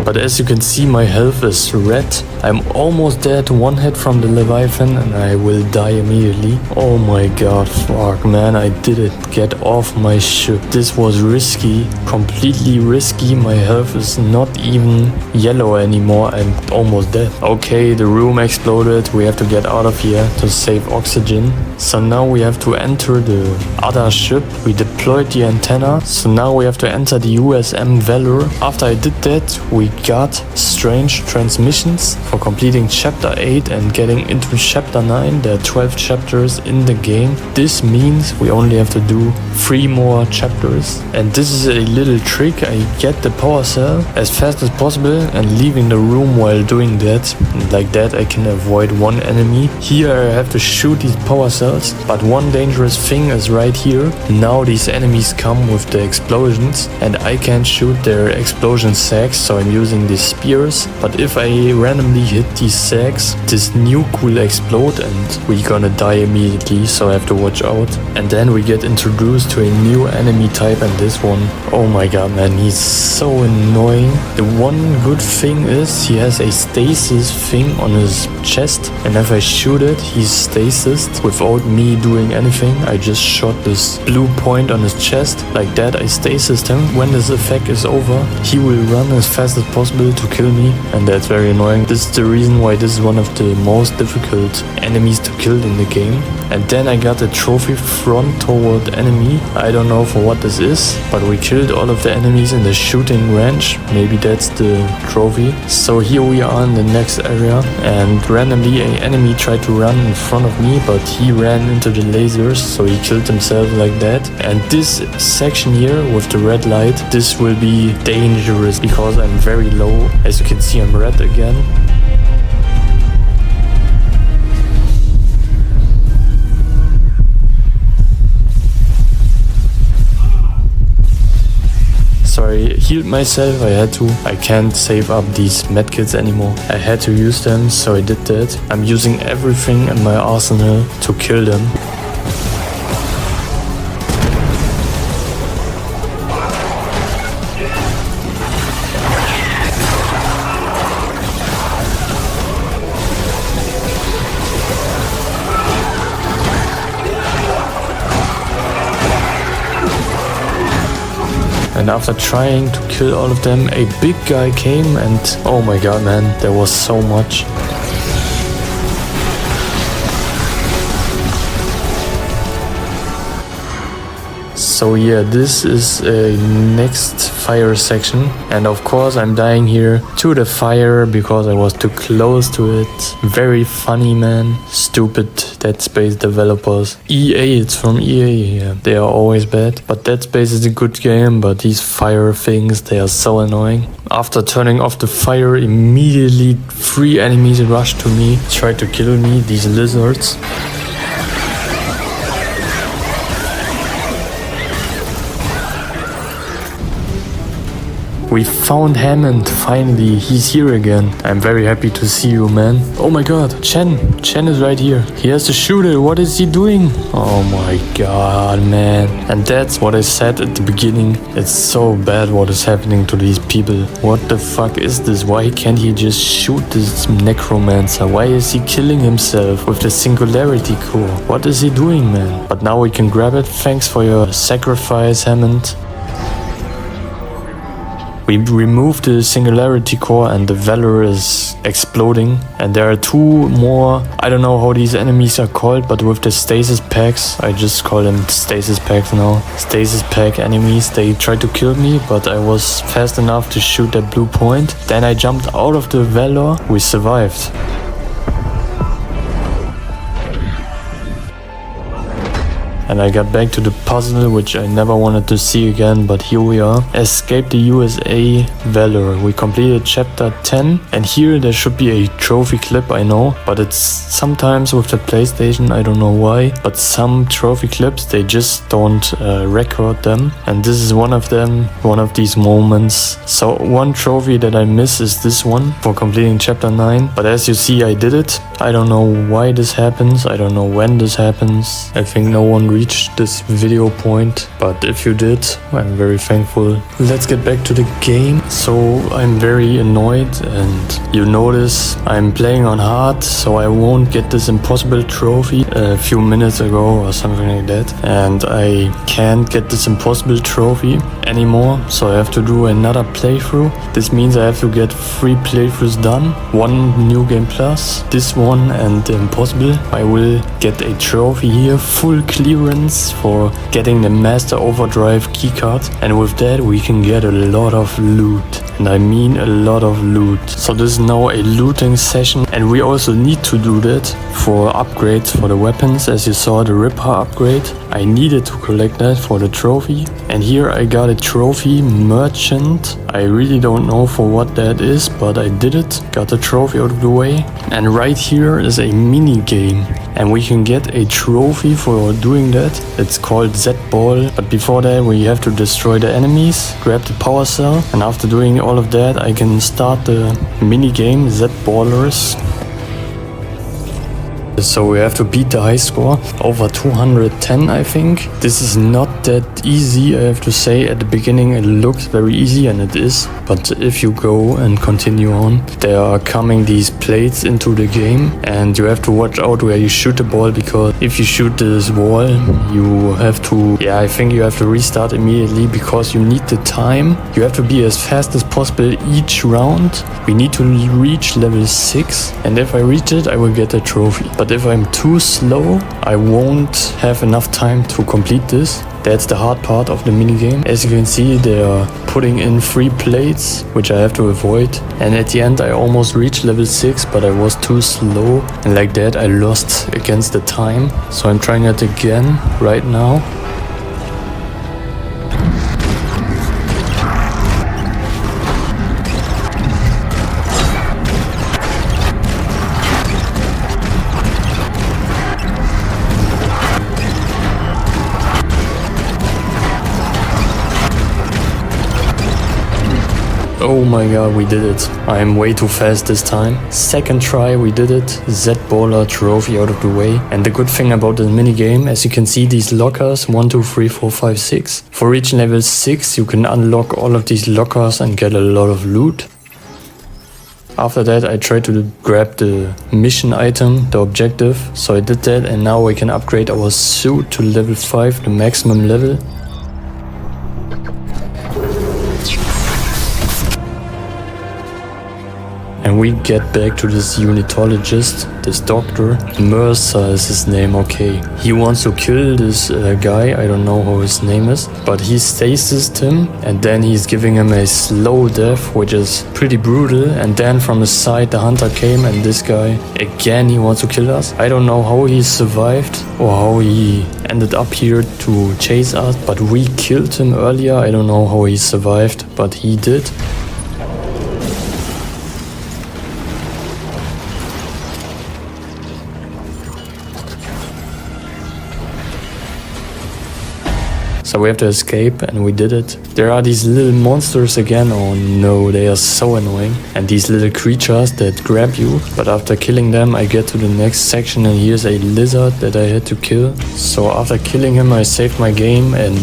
But as you can see, my health is red. I'm almost dead, one hit from the Leviathan, and I will die immediately. Oh my god, fuck man, I did it. Get off my ship. This was risky, completely risky. My health is not even yellow anymore. I'm almost dead. Okay, the room exploded. We have to get out of here to save oxygen. So now we have to enter the other ship. We deployed the antenna. So now we have to enter the USM Valor. After I did that, we got strange transmissions for completing chapter 8 and getting into chapter 9. There are 12 chapters in the game. This means we only have to do 3 more chapters. And this is a little trick. I get the power cell as fast as possible and leaving the room while doing that. And like that I can avoid one enemy. Here I have to shoot these power cells, but one dangerous thing is right here. Now these enemies come with the explosions and I can't shoot their explosion sacks, so I'm using these spears. But if I randomly hit these sacks, this nuke will explode and we're gonna die immediately, so I have to watch out. And then we get introduced to a new enemy type, and this one, oh my god man, he's so annoying. The one good thing is he has a stasis thing on his chest, and if I shoot it, he's stasis without me doing anything. I just shot this blue point on his chest. Like that I stasis him. When this effect is over, he will run as fast as possible to kill me, and that's very annoying. This is the reason why this is one of the most difficult enemies to kill in the game. And then I got a trophy front toward enemy. I don't know for what this is, but we killed all of the enemies in the shooting range. Maybe that's the trophy. So here we are in the next area, and randomly an enemy tried to run in front of me, but he ran into the lasers, so he killed himself like that. And this section here with the red light, this will be dangerous because I'm very low. As you can see, I'm red again. Sorry, healed myself, I had to. I can't save up these medkits anymore. I had to use them, so I did that. I'm using everything in my arsenal to kill them. And after trying to kill all of them, a big guy came and oh my god man, there was so much. So yeah, this is a next fire section, and of course I'm dying here to the fire because I was too close to it. Very funny, man. Stupid Dead Space developers. EA, it's from EA. Yeah, they are always bad. But Dead Space is a good game, but these fire things, they are so annoying. After turning off the fire, immediately 3 enemies rushed to me, tried to kill me, these lizards. We found Hammond, finally, he's here again. I'm very happy to see you, man. Oh my god, Chen is right here. He has the shooter, what is he doing? Oh my god, man. And that's what I said at the beginning. It's so bad what is happening to these people. What the fuck is this? Why can't he just shoot this necromancer? Why is he killing himself with the singularity core? What is he doing, man? But now we can grab it. Thanks for your sacrifice, Hammond. We removed the singularity core and the Valor is exploding. And there are 2 more, I don't know how these enemies are called, but with the stasis packs, I just call them stasis packs now. Stasis pack enemies, they tried to kill me, but I was fast enough to shoot that blue point. Then I jumped out of the Valor, we survived. And I got back to the puzzle, which I never wanted to see again, but here we are. Escape the USA Valor. We completed chapter 10, and here there should be a trophy clip, I know, but it's sometimes with the PlayStation, I don't know why, but some trophy clips, they just don't record them, and this is one of them, one of these moments. So one trophy that I miss is this one, for completing chapter 9, but as you see, I did it. I don't know why this happens, I don't know when this happens. I think no one reached this video point, but if you did, I'm very thankful. Let's get back to the game. So I'm very annoyed, and you notice I'm playing on hard, so I won't get this impossible trophy a few minutes ago or something like that, and I can't get this impossible trophy anymore, so I have to do another playthrough. This means I have to get 3 playthroughs done, 1 new game plus, this one and the impossible. I will get a trophy here, full clearance for getting the Master Overdrive keycard, and with that we can get a lot of loot, and I mean a lot of loot. So this is now a looting session, and we also need to do that for upgrades for the weapons. As you saw, the Ripper upgrade, I needed to collect that for the trophy, and here I got a trophy merchant. I really don't know for what that is, but I did it, got the trophy out of the way. And right here is a mini game, and we can get a trophy for doing that. It's called Z-Ball, but before that we have to destroy the enemies, grab the power cell, and after doing all of that I can start the mini game Z-Ballers. So we have to beat the high score, over 210 I think. This is not that easy, I have to say. At the beginning it looks very easy, and it is, but if you go and continue on, there are coming these plates into the game, and you have to watch out where you shoot the ball, because if you shoot this wall, you have to, I think you have to restart immediately, because you need the time. You have to be as fast as possible each round. We need to reach level 6, and if I reach it I will get a trophy. But if I'm too slow, I won't have enough time to complete this. That's the hard part of the minigame. As you can see, they are putting in 3 plates, which I have to avoid. And at the end I almost reached level 6, but I was too slow. And like that I lost against the time. So I'm trying it again right now. Oh my god, we did it. I am way too fast this time. Second try, we did it. Z-Baller trophy out of the way. And the good thing about the minigame, as you can see, these lockers, 1, 2, 3, 4, 5, 6. For reaching level 6, you can unlock all of these lockers and get a lot of loot. After that, I tried to grab the mission item, the objective. So I did that, and now we can upgrade our suit to level 5, the maximum level. And and we get back to this unitologist, this doctor. Mercer is his name, okay. He wants to kill this guy, I don't know how his name is, but he stasised him, and then he's giving him a slow death, which is pretty brutal. And then from the side the hunter came, and this guy, again, he wants to kill us. I don't know how he survived or how he ended up here to chase us, but we killed him earlier. I don't know how he survived, but he did. So we have to escape, and we did it. There are these little monsters again. Oh no, they are so annoying. And these little creatures that grab you. But after killing them, I get to the next section, and here's a lizard that I had to kill. So after killing him, I saved my game, and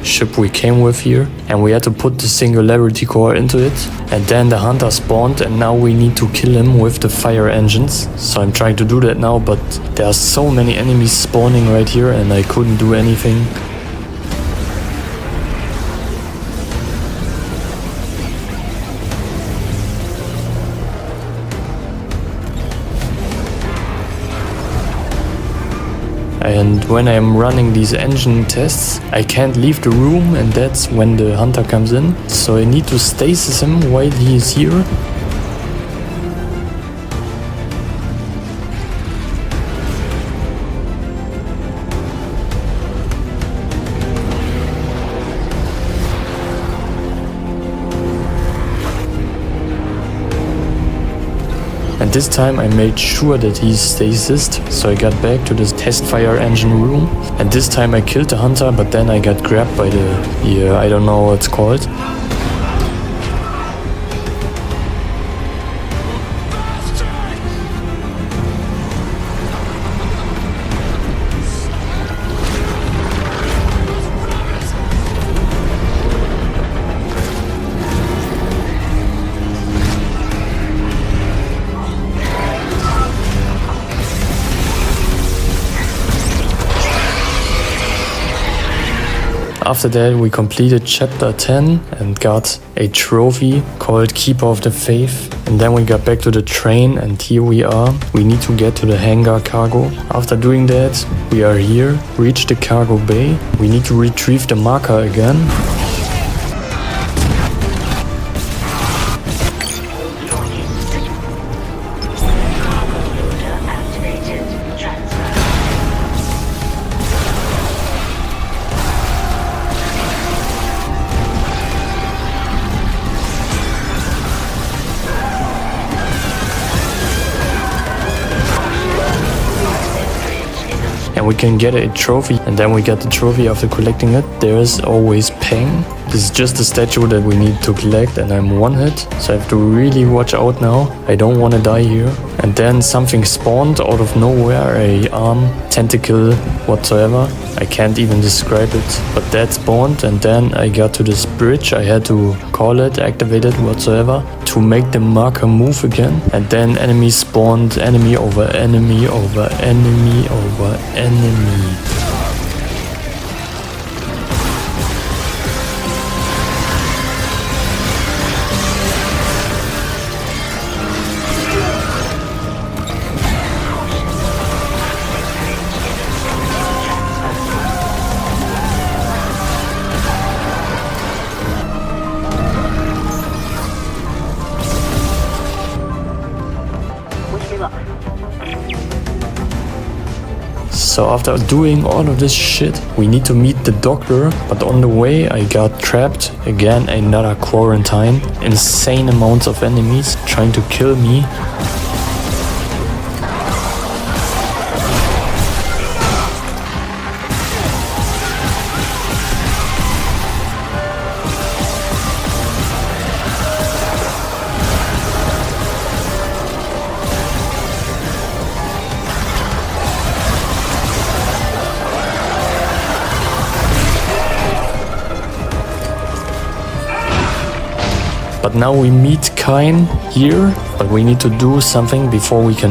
ship we came with here, and we had to put the singularity core into it, and then the hunter spawned, and now we need to kill him with the fire engines. So I'm trying to do that now, but there are so many enemies spawning right here, and I couldn't do anything. And when I'm running these engine tests, I can't leave the room, and that's when the hunter comes in. So I need to stasis him while he is here. And this time I made sure that he's stasised, so I got back to this test fire engine room. And this time I killed the hunter, but then I got grabbed by the, I don't know what it's called. After that, we completed chapter 10 and got a trophy called Keeper of the Faith. And then we got back to the train, and here we are. We need to get to the hangar cargo. After doing that, we are here, reach the cargo bay. We need to retrieve the marker again. and we can get a trophy. And then we get the trophy after collecting it. There's always Peng. This is just a statue that we need to collect, and I'm one hit, so I have to really watch out now. I don't want to die here. And then something spawned out of nowhere, a arm, tentacle, whatsoever. I can't even describe it, but that spawned, and then I got to this bridge. I had to call it, activate it, whatsoever, to make the marker move again. And then enemies spawned, enemy over enemy over enemy over enemy. So after doing all of this shit, we need to meet the doctor, but on the way I got trapped. Again, another quarantine. Insane amounts of enemies trying to kill me. But now we meet Kain here, but we need to do something before we can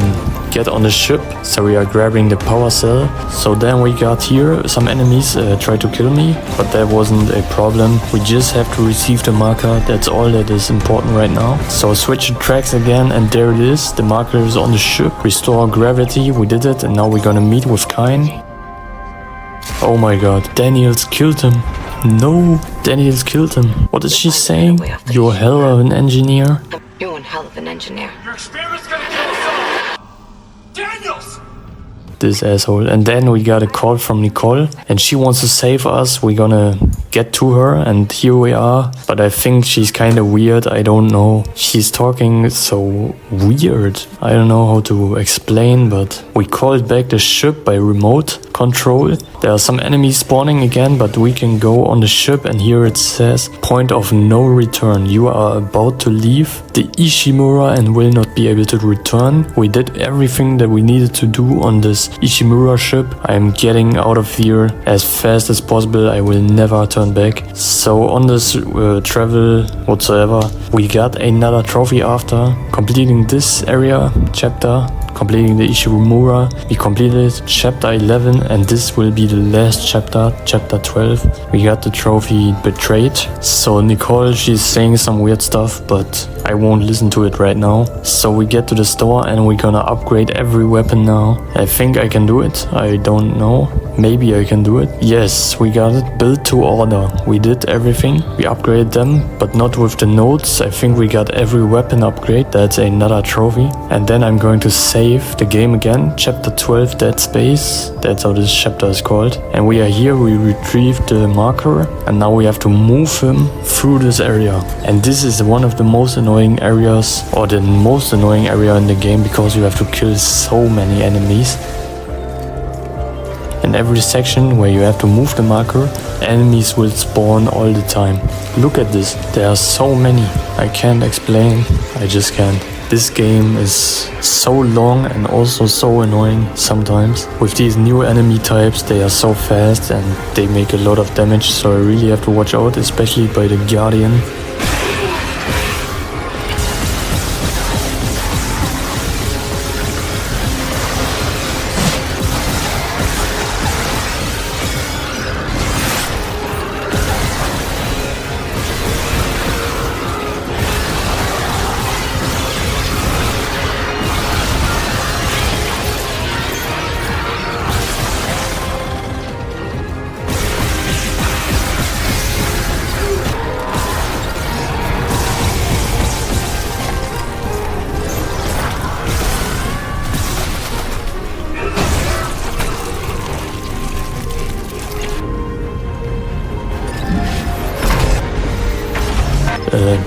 get on the ship. So we are grabbing the power cell. So then we got here, some enemies tried to kill me, but that wasn't a problem. We just have to receive the marker. That's all that is important right now. So switch the tracks again, and there it is. The marker is on the ship. Restore gravity, we did it, and now we're gonna meet with Kain. Oh my god, Daniels killed him. No, Daniels killed him. What is she saying? You're hell of an engineer. You're one hell of an engineer. Your experiment's gonna kill us all! Daniels! This asshole. And then we got a call from Nicole, and she wants to save us. We're gonna get to her, and here we are. But I think she's kind of weird. I don't know. She's talking so weird. I don't know how to explain, but we called back the ship by remote control. There are some enemies spawning again, but we can go on the ship, and here it says point of no return. You are about to leave the Ishimura and will not be able to return. We did everything that we needed to do on this Ishimura ship. I am getting out of here as fast as possible. I will never turn back. So on this travel whatsoever, we got another trophy after completing this area chapter. Completing the Ishimura, we completed chapter 11, and this will be the last chapter, chapter 12. We got the trophy Betrayed. So Nicole, she's saying some weird stuff, but I won't listen to it right now. So we get to the store, and we're gonna upgrade every weapon now. I think I can do it. I don't know. Maybe I can do it. Yes, we got it. Build to order. We did everything. We upgraded them, but not with the nodes. I think we got every weapon upgrade. That's another trophy. And then I'm going to save the game again. Chapter 12, Dead Space. That's how this chapter is called. And we are here. We retrieved the marker, and now we have to move him through this area. And this is one of the most annoying areas, or the most annoying area in the game, because you have to kill so many enemies. In every section where you have to move the marker, enemies will spawn all the time. Look at this, there are so many. I can't explain, I just can't. This game is so long and also so annoying sometimes. With these new enemy types, they are so fast and they make a lot of damage, so I really have to watch out, especially by the Guardian.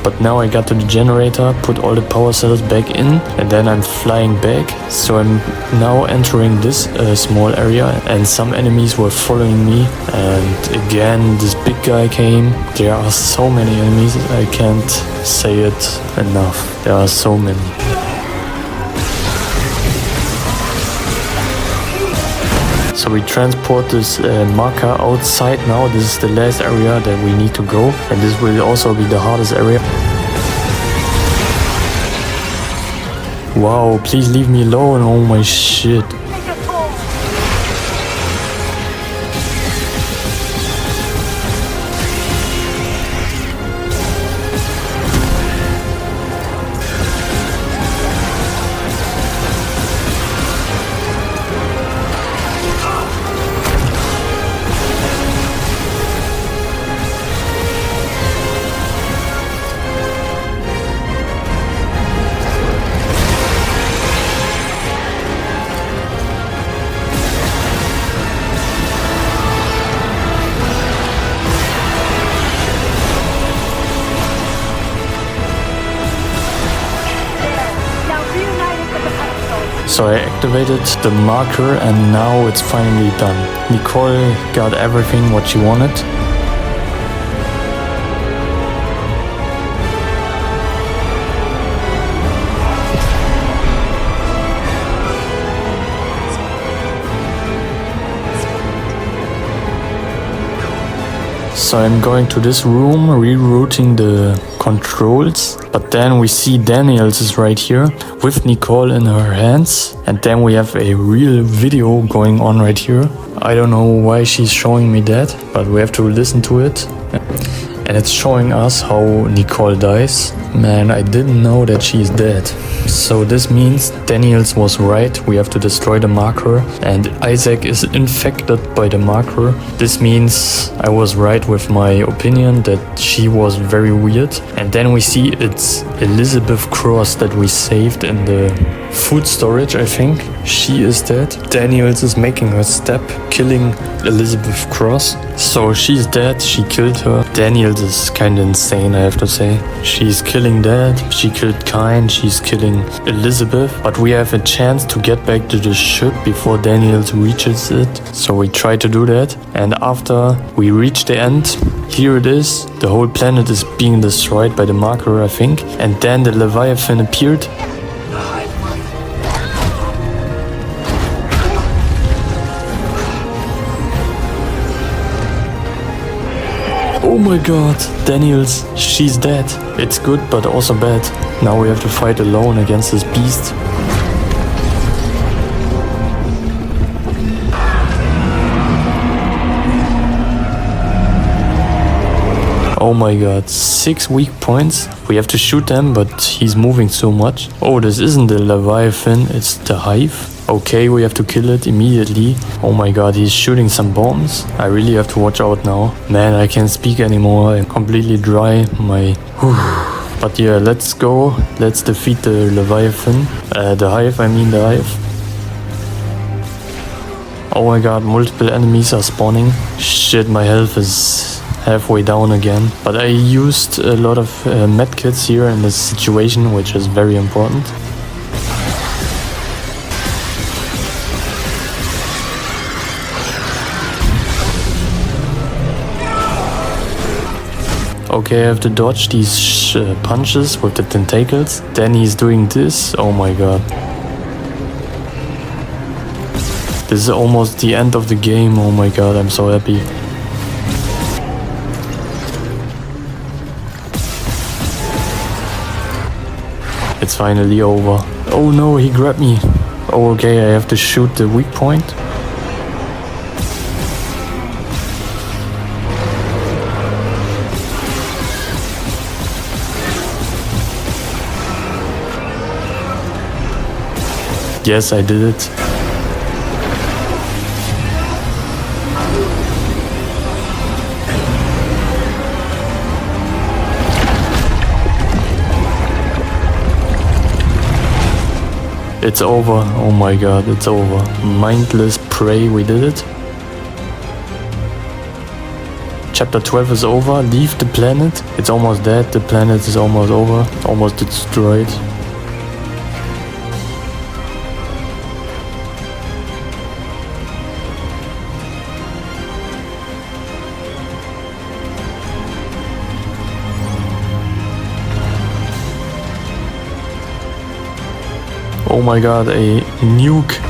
but now I got to the generator, put all the power cells back in, and then I'm flying back. So I'm now entering this small area, and some enemies were following me. And again, this big guy came. There are so many enemies, I can't say it enough. There are so many. So we transport this marker outside now. This is the last area that we need to go, and this will also be the hardest area. Wow, please leave me alone. Oh my shit. So I activated the marker and now it's finally done. Nicole got everything what she wanted. So I'm going to this room, rerouting the controls, but then we see Daniels is right here with Nicole in her hands, and then we have a real video going on right here. I don't know why she's showing me that, but we have to listen to it. And it's showing us how Nicole dies. Man, I didn't know that she's dead. So this means Daniels was right, we have to destroy the marker, and Isaac is infected by the marker. This means I was right with my opinion that she was very weird. And then we see it's Elizabeth Cross that we saved in the food storage, I think. She is dead. Daniels is making her step, killing Elizabeth Cross. So she's dead, she killed her. Daniels is kinda insane, I have to say. She's killing that, she killed Kine, she's killing Elizabeth. But we have a chance to get back to the ship before Daniels reaches it. So we try to do that. And after we reach the end, here it is. The whole planet is being destroyed by the marker, I think. And then the Leviathan appeared. Oh my god, Daniels, she's dead. It's good, but also bad. Now we have to fight alone against this beast. Oh my god, 6 weak points. We have to shoot them, but he's moving so much. Oh, this isn't the Leviathan, it's the Hive. Okay, we have to kill it immediately. Oh my god, he's shooting some bombs. I really have to watch out now. Man, I can't speak anymore. I'm completely dry. But yeah, let's go. Let's defeat the Leviathan. The Hive, I mean the Hive. Oh my god, multiple enemies are spawning. Shit, my health is halfway down again. But I used a lot of medkits here in this situation, which is very important. Okay, I have to dodge these punches with the tentacles. Then he's doing this. Oh my god. This is almost the end of the game. Oh my god, I'm so happy. It's finally over. Oh no, he grabbed me. Oh, okay, I have to shoot the weak point. Yes, I did it. It's over. Oh my god, it's over. Mindless prey, we did it. Chapter 12 is over. Leave the planet. It's almost dead. The planet is almost over. Almost destroyed. Oh my god, a nuke.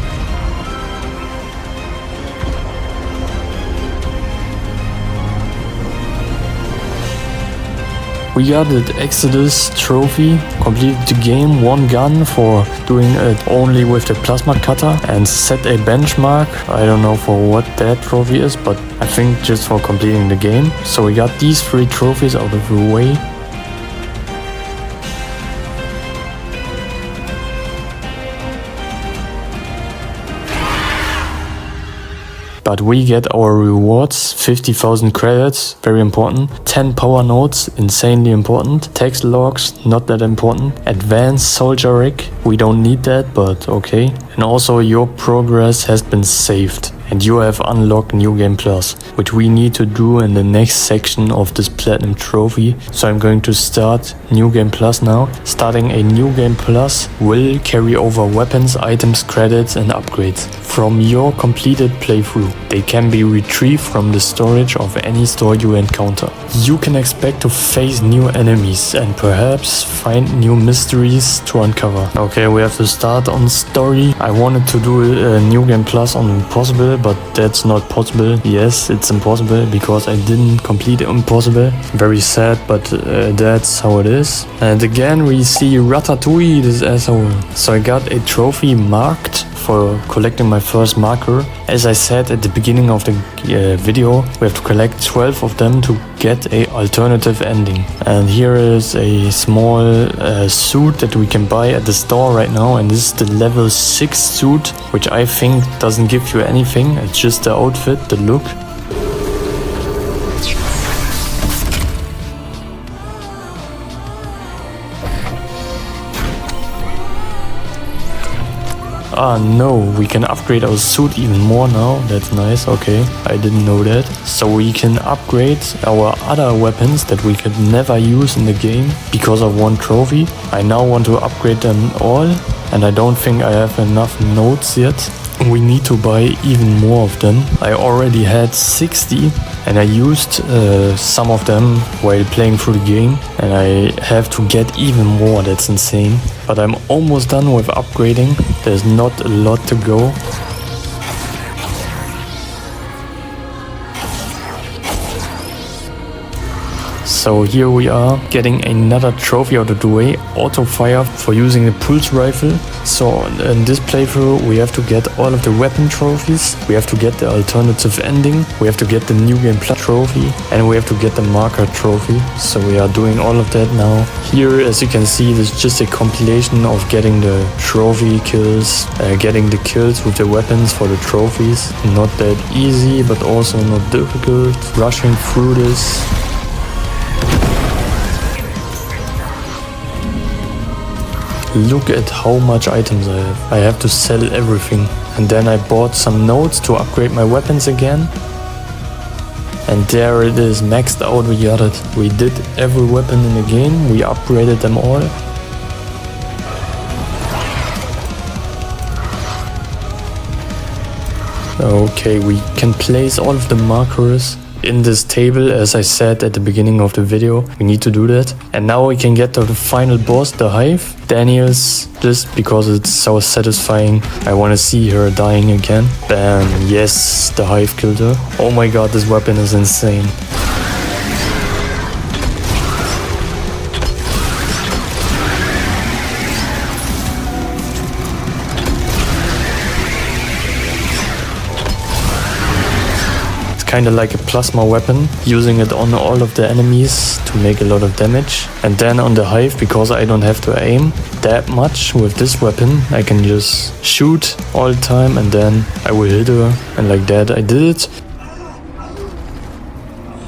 We got the Exodus trophy, completed the game, 1 gun for doing it only with the plasma cutter, and set a benchmark. I don't know for what that trophy is, but I think just for completing the game. So we got these 3 trophies out of the way. But we get our rewards, 50,000 credits, very important. 10 power nodes, insanely important. Text logs, not that important. Advanced soldier rig, we don't need that, but okay. And also your progress has been saved. And you have unlocked New Game Plus, which we need to do in the next section of this Platinum Trophy. So I'm going to start New Game Plus now. Starting a New Game Plus will carry over weapons, items, credits and upgrades from your completed playthrough. They can be retrieved from the storage of any store you encounter. You can expect to face new enemies and perhaps find new mysteries to uncover. Okay, we have to start on story. I wanted to do a New Game Plus on Impossible, but that's not possible. Yes, it's impossible because I didn't complete Impossible. Very sad, but that's how it is. And again we see Ratatouille, this asshole. So I got a trophy marked for collecting my first marker. As I said at the beginning of the video, we have to collect 12 of them to get a alternative ending. And here is a small suit that we can buy at the store right now, and this is the level 6 suit, which I think doesn't give you anything. It's just the outfit, the look. Ah no, we can upgrade our suit even more now. That's nice, okay. I didn't know that. So we can upgrade our other weapons that we could never use in the game because of 1 trophy. I now want to upgrade them all, and I don't think I have enough nodes yet. We need to buy even more of them. I already had 60 and I used some of them while playing through the game, and I have to get even more. That's insane. But I'm almost done with upgrading. There's not a lot to go. So here we are, getting another trophy out of the way, auto fire for using the pulse rifle. So in this playthrough we have to get all of the weapon trophies, we have to get the alternative ending, we have to get the New Game Plus trophy, and we have to get the marker trophy. So we are doing all of that now. Here, as you can see, this is just a compilation of getting the trophy kills, getting the kills with the weapons for the trophies. Not that easy, but also not difficult. Rushing through this. Look at how much items I have. I have to sell everything. And then I bought some nodes to upgrade my weapons again. And there it is, maxed out, we got it. We did every weapon in the game, we upgraded them all. Okay, we can place all of the markers in this table, as I said at the beginning of the video. We need to do that. And now we can get to the final boss, the Hive. Daniel's, just because it's so satisfying. I want to see her dying again. Bam, yes, the Hive killed her. Oh my god, this weapon is insane. Kinda like a plasma weapon, using it on all of the enemies to make a lot of damage. And then on the Hive, because I don't have to aim that much with this weapon, I can just shoot all the time and then I will hit her, and like that I did it.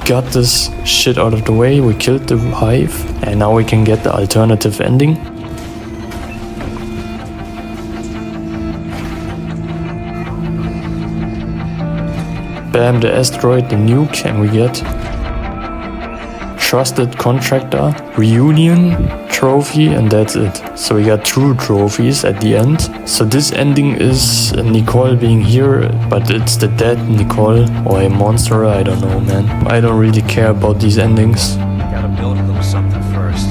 Got this shit out of the way, we killed the Hive, and now we can get the alternative ending. Bam, the asteroid, the nuke, and we get Trusted Contractor, Reunion, Trophy, and that's it. So we got 2 trophies at the end. So this ending is Nicole being here, but it's the dead Nicole or a monster, I don't know, man. I don't really care about these endings. Gotta build a little something first.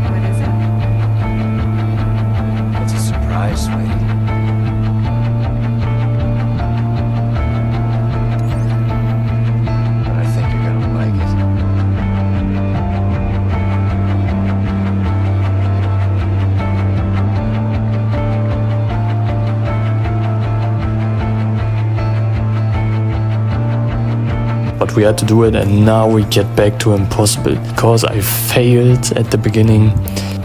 What is it? It's a surprise, sweetie. But I think you're gonna like it. But we had to do it, and now we get back to impossible because I failed at the beginning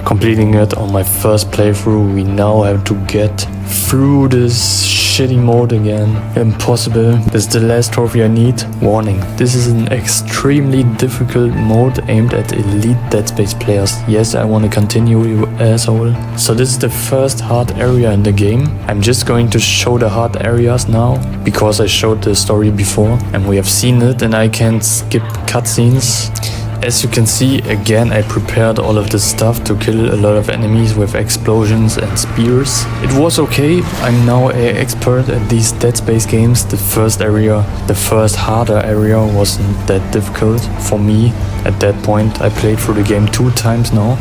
completing it on my first playthrough. We now have to get through this shitty mode again. Impossible. This is the last trophy I need. Warning, this is an extremely difficult mode aimed at elite Dead Space players. Yes, I want to continue, you asshole. So this is the first hard area in the game. I'm just going to show the hard areas now because I showed the story before and we have seen it, and I can't skip cutscenes. As you can see, again I prepared all of this stuff to kill a lot of enemies with explosions and spears. It was okay, I'm now an expert at these Dead Space games. The first area, the first harder area wasn't that difficult for me at that point. I played through the game 2 times now.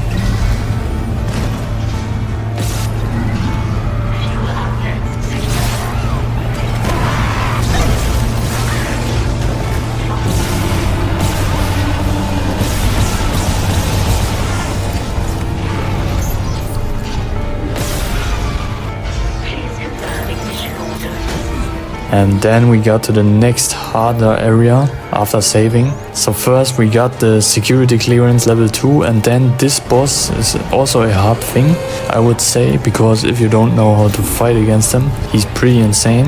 And then we got to the next harder area after saving. So first we got the security clearance level 2, and then this boss is also a hard thing, I would say, because if you don't know how to fight against him, he's pretty insane.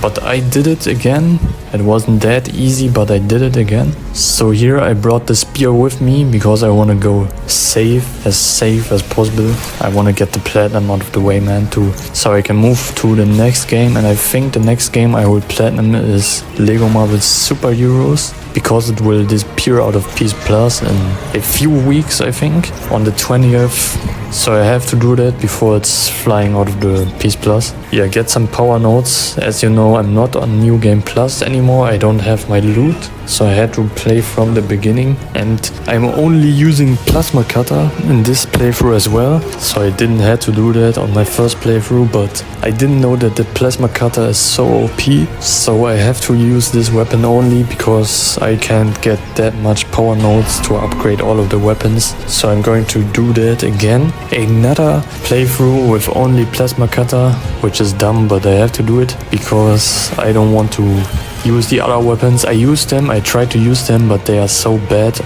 But I did it again. It wasn't that easy, but I did it again. So here I brought the spear with me because I want to go safe as possible. I want to get the platinum out of the way, man, too. So I can move to the next game, and I think the next game I will platinum is Lego Marvel Super Heroes, because it will disappear out of PS Plus in a few weeks, I think, on the 20th. So I have to do that before it's flying out of the PS Plus. Yeah, get some power nodes. As you know, I'm not on New Game Plus anymore. I don't have my loot, so I had to play from the beginning. And I'm only using plasma cutter in this playthrough as well, so I didn't have to do that on my first playthrough, but I didn't know that the plasma cutter is so OP, so I have to use this weapon only because I can't get that much power nodes to upgrade all of the weapons. So I'm going to do that again. Another playthrough with only plasma cutter, which is dumb, but I have to do it because I don't want to use the other weapons. I use them, I try to use them, but they are so bad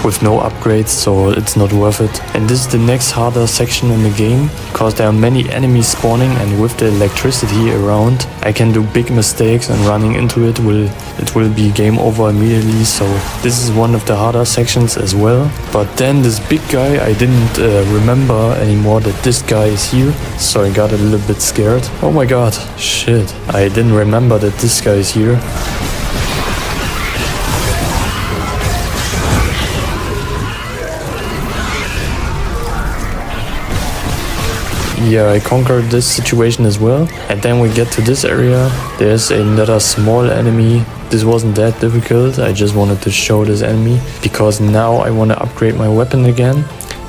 with no upgrades, so it's not worth it. And this is the next harder section in the game, because there are many enemies spawning, and with the electricity around, I can do big mistakes, and running into it will be game over immediately. So this is one of the harder sections as well. But then this big guy, I didn't remember anymore that this guy is here, so I got a little bit scared. Oh my god, shit, I didn't remember that this guy is here. Yeah, I conquered this situation as well. And then we get to this area. There's another small enemy. This wasn't that difficult. I just wanted to show this enemy because now I want to upgrade my weapon again.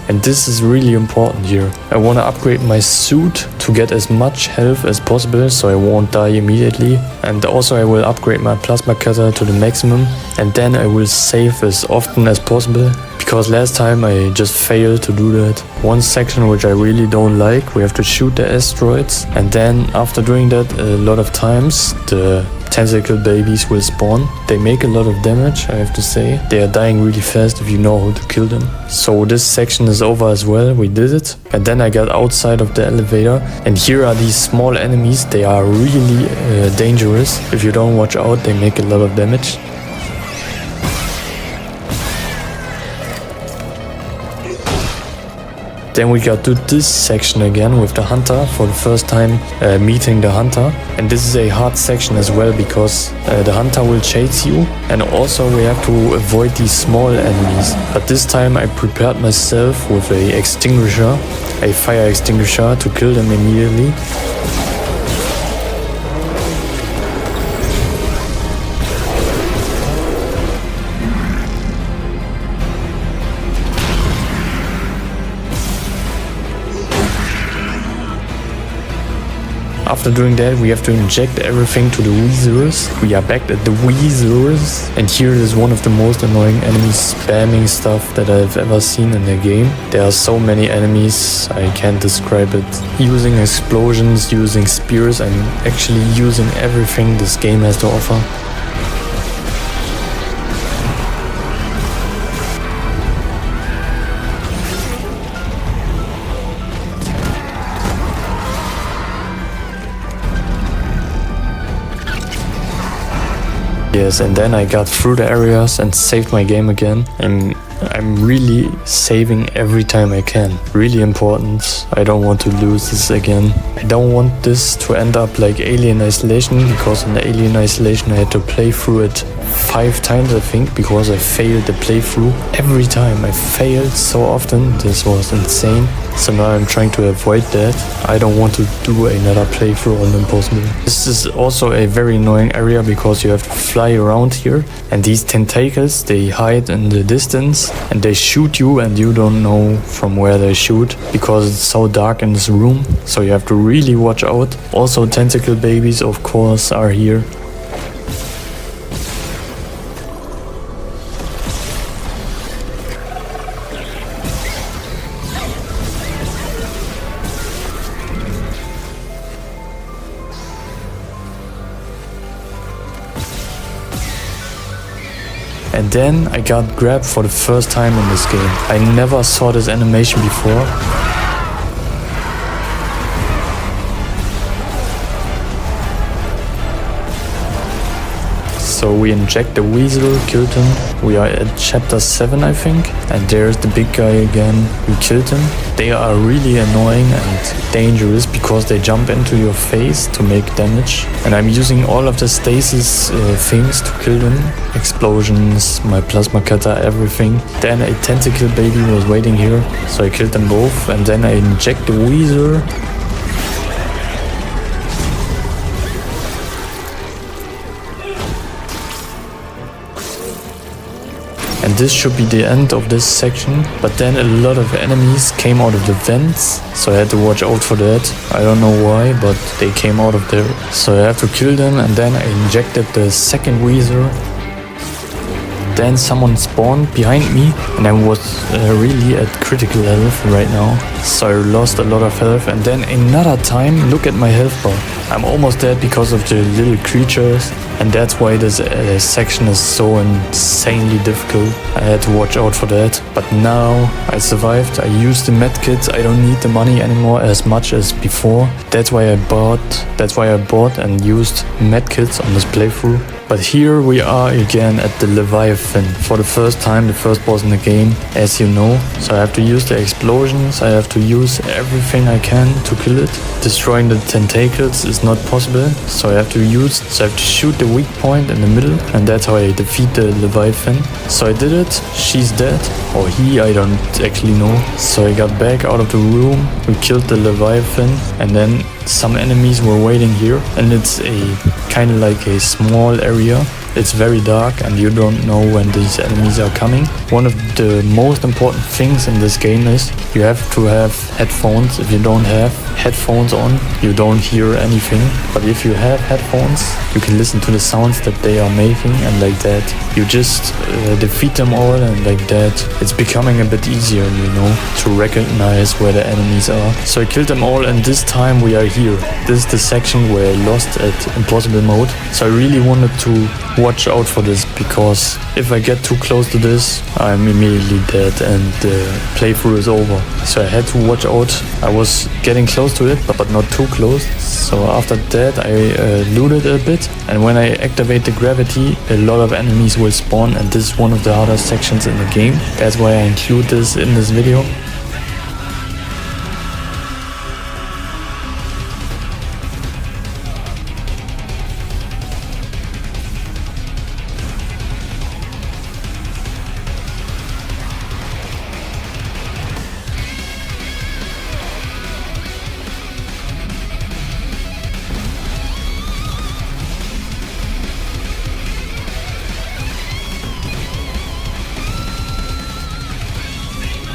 And this is really important here. I want to upgrade my suit to get as much health as possible so I won't die immediately. And also I will upgrade my plasma cutter to the maximum. And then I will save as often as possible, because last time I just failed to do that. One section which I really don't like, we have to shoot the asteroids. And then after doing that a lot of times, the tentacle babies will spawn. They make a lot of damage, I have to say. They are dying really fast if you know how to kill them. So this section is over as well, we did it. And then I got outside of the elevator, and here are these small enemies. They are really dangerous. If you don't watch out, they make a lot of damage. Then we got to this section again with the hunter for the first time meeting the hunter. And this is a hard section as well because the hunter will chase you, and also we have to avoid these small enemies. But this time I prepared myself with a extinguisher, a fire extinguisher, to kill them immediately. After doing that, we have to inject everything to the Weezers. We are back at the Weezers, and here is one of the most annoying enemies spamming stuff that I've ever seen in the game. There are so many enemies, I can't describe it. Using explosions, using spears, and actually using everything this game has to offer. Yes, and then I got through the areas and saved my game again. And I'm really saving every time I can. Really important. I don't want to lose this again. I don't want this to end up like Alien Isolation, because in Alien Isolation I had to play through it 5 times, I think, because I failed the playthrough. Every time I failed so often. This was insane. So now I'm trying to avoid that. I don't want to do another playthrough on Impossible. This is also a very annoying area because you have to fly around here, and these tentacles, they hide in the distance and they shoot you, and you don't know from where they shoot because it's so dark in this room. So you have to really watch out. Also, tentacle babies, of course, are here. And then I got grabbed for the first time in this game. I never saw this animation before. So we inject the weasel, killed him. We are at chapter 7, I think. And there's the big guy again. We killed him. They are really annoying and dangerous because they jump into your face to make damage. And I'm using all of the stasis things to kill them. Explosions, my plasma cutter, everything. Then a tentacle baby was waiting here, so I killed them both. And then I inject the weasel. And this should be the end of this section. But then a lot of enemies came out of the vents, so I had to watch out for that. I don't know why, but they came out of there. So I have to kill them, and then I injected the second Weezer. Then someone spawned behind me, and I was really at critical health right now. So I lost a lot of health, and then another time, look at my health bar. I'm almost dead because of the little creatures, and that's why this section is so insanely difficult. I had to watch out for that, but now I survived. I used the medkits. I don't need the money anymore as much as before. That's why I bought and used medkits on this playthrough. But here we are again at the Leviathan for the first time, the first boss in the game, as you know. So I have to use the explosions, I have to use everything I can to kill it. Destroying the tentacles is not possible, so I have to shoot the weak point in the middle, and that's how I defeat the Leviathan. So I did it, she's dead, or he, I don't actually know. So I got back out of the room, we killed the Leviathan, and then some enemies were waiting here, and it's a kind of like a small area. It's very dark and you don't know when these enemies are coming. One of the most important things in this game is you have to have headphones. If you don't have headphones on, you don't hear anything. But if you have headphones, you can listen to the sounds that they are making, and like that you just defeat them all, and like that it's becoming a bit easier, you know, to recognize where the enemies are. So I killed them all, and this time we are here. This is the section where I lost at impossible mode. So I really wanted to watch out for this, because if I get too close to this, I'm immediately dead and the playthrough is over. So I had to watch out. I was getting close to it, but not too close. So after that I looted a bit, and when I activate the gravity, a lot of enemies will spawn, and this is one of the hardest sections in the game. That's why I include this in this video.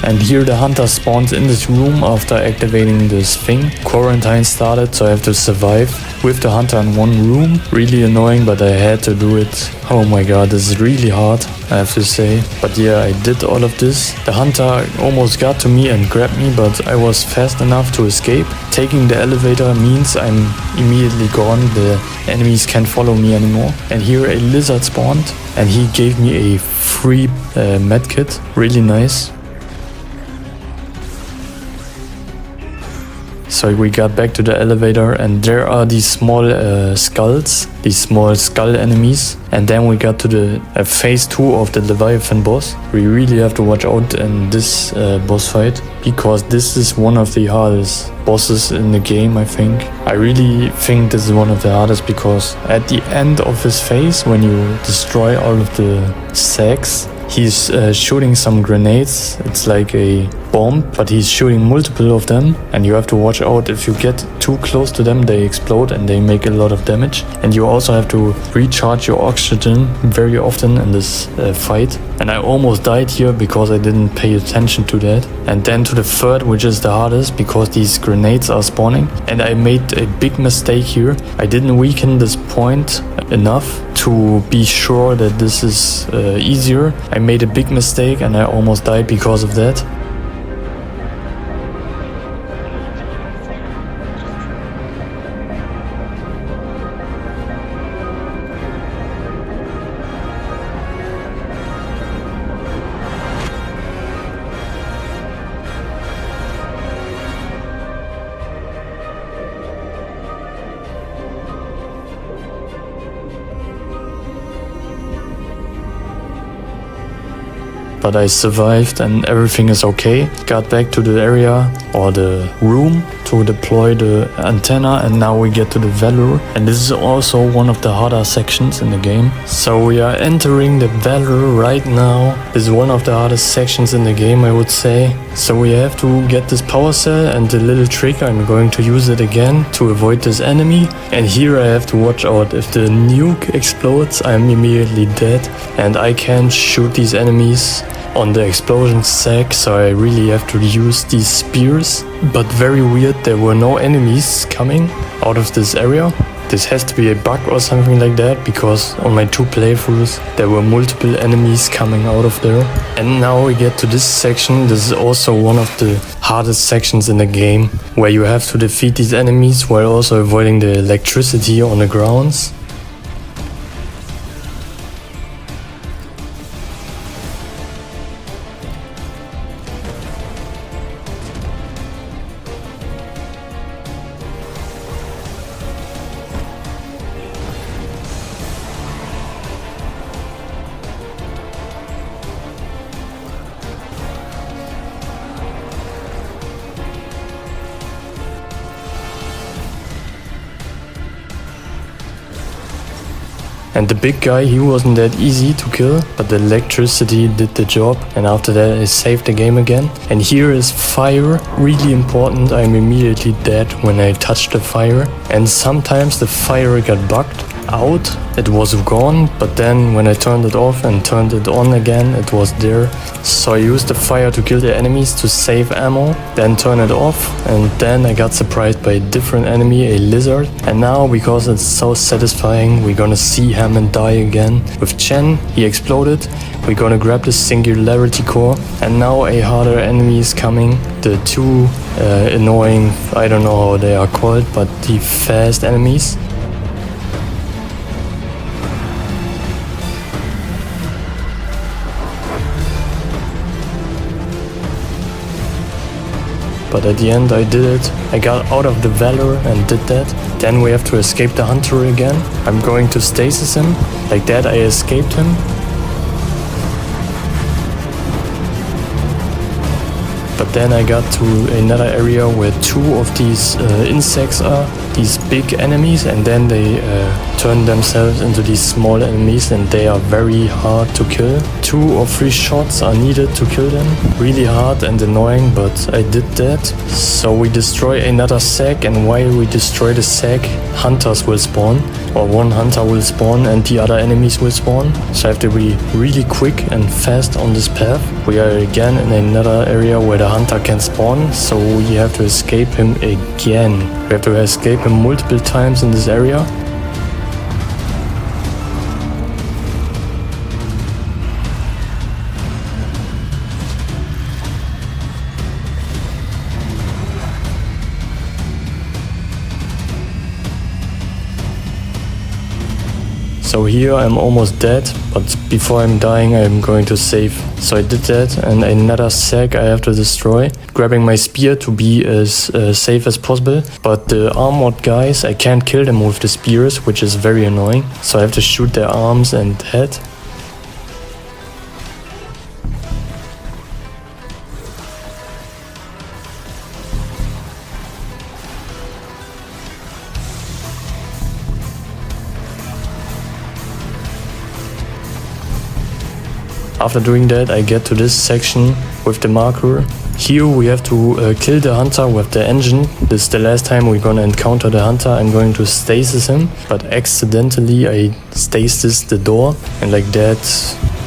And here the hunter spawns in this room after activating this thing. Quarantine started, so I have to survive with the hunter in one room. Really annoying, but I had to do it. Oh my god, this is really hard, I have to say. But yeah, I did all of this. The hunter almost got to me and grabbed me, but I was fast enough to escape. Taking the elevator means I'm immediately gone. The enemies can't follow me anymore. And here a lizard spawned, and he gave me a free medkit. Really nice. So we got back to the elevator, and there are these small skulls, these small skull enemies. And then we got to the phase 2 of the Leviathan boss. We really have to watch out in this boss fight, because this is one of the hardest bosses in the game, I think. I really think this is one of the hardest, because at the end of this phase, when you destroy all of the sacks, he's shooting some grenades. It's like a bomb, but he's shooting multiple of them, and you have to watch out. If you get too close to them, they explode and they make a lot of damage. And you also have to recharge your oxygen very often in this fight. And I almost died here because I didn't pay attention to that. And then to the third, which is the hardest, because these grenades are spawning. And I made a big mistake here. I didn't weaken this point enough to be sure that this is easier. I made a big mistake and I almost died because of that. But I survived and everything is okay. Got back to the area or the room to deploy the antenna, and now we get to the Valor. And this is also one of the harder sections in the game. So we are entering the Valor right now. This is one of the hardest sections in the game, I would say. So we have to get this power cell, and the little trick, I'm going to use it again to avoid this enemy. And here I have to watch out. If the nuke explodes, I'm immediately dead, and I can't shoot these enemies on the explosion sack, so I really have to use these spears. But very weird, there were no enemies coming out of this area. This has to be a bug or something like that, because on my 2 playthroughs there were multiple enemies coming out of there. And now we get to this section. This is also one of the hardest sections in the game, where you have to defeat these enemies while also avoiding the electricity on the grounds. And the big guy, he wasn't that easy to kill, but the electricity did the job, and after that I saved the game again. And here is fire, really important. I'm immediately dead when I touched the fire, and sometimes the fire got bugged out. It was gone, but then when I turned it off and turned it on again, it was there. So I used the fire to kill the enemies to save ammo, then turn it off, and then I got surprised by a different enemy, a lizard. And now, because it's so satisfying, we're gonna see Hammond die again. With Chen, he exploded. We're gonna grab the singularity core, and now a harder enemy is coming. The 2 annoying, I don't know how they are called, but the fast enemies. But at the end I did it. I got out of the Valor and did that. Then we have to escape the hunter again. I'm going to stasis him. Like that I escaped him. But then I got to another area where 2 of these insects are, these big enemies, and then they turn themselves into these small enemies, and they are very hard to kill. 2 or 3 shots are needed to kill them. Really hard and annoying, but I did that. So we destroy another sack, and while we destroy the sack, hunters will spawn, or one hunter will spawn and the other enemies will spawn. So I have to be really quick and fast on this path. We are again in another area where the hunter can spawn, so we have to escape him again. We have to escape him multiple times in this area. So here I'm almost dead, but before I'm dying I'm going to save. So I did that, and another sack I have to destroy. Grabbing my spear to be as safe as possible. But the armored guys, I can't kill them with the spears, which is very annoying. So I have to shoot their arms and head. After doing that, I get to this section with the marker. Here we have to kill the hunter with the engine. This is the last time we're gonna encounter the hunter. I'm going to stasis him, but accidentally I stasis the door, and like that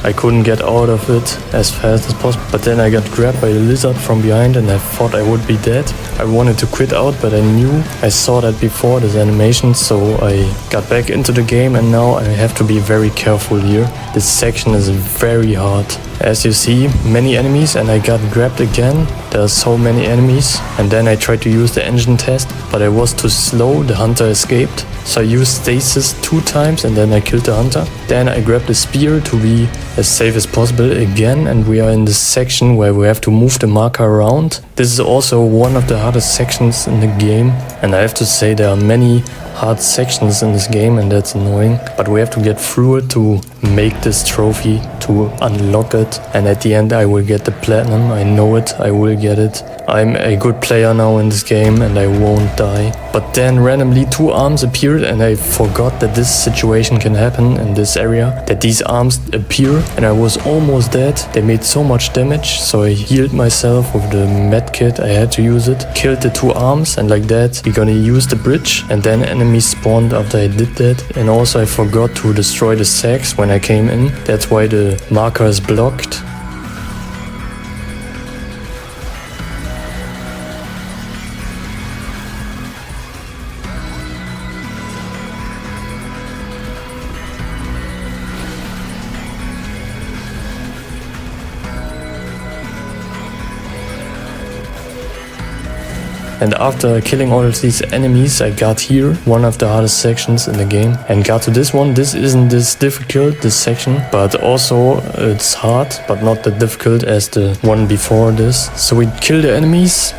I couldn't get out of it as fast as possible. But then I got grabbed by a lizard from behind and I thought I would be dead. I wanted to quit out, but I knew I saw that before, this animation, so I got back into the game, and now I have to be very careful here. This section is very hard. As you see, many enemies, and I got grabbed again. There are so many enemies, and then I tried to use the engine test, but I was too slow. The hunter escaped. So I used stasis 2 times and then I killed the hunter. Then I grabbed the spear to be as safe as possible again, and we are in this section where we have to move the marker around. This is also one of the hardest sections in the game, and I have to say there are many hard sections in this game, and that's annoying, but we have to get through it to make this trophy, to unlock it, and at the end I will get the platinum. I know it, I will get it. I'm a good player now in this game and I won't die. But then randomly 2 arms appeared, and I forgot that this situation can happen in this area, that these arms appear, and I was almost dead. They made so much damage, so I healed myself with the med kit. I had to use it, killed the 2 arms, and like that we're gonna use the bridge, and then enemies spawned after I did that. And also I forgot to destroy the sacks when I came in. That's why the marker is blocked. And after killing all of these enemies, I got here, one of the hardest sections in the game, and got to this one. This isn't this difficult, this section, but also it's hard, but not that difficult as the one before this. So we kill the enemies.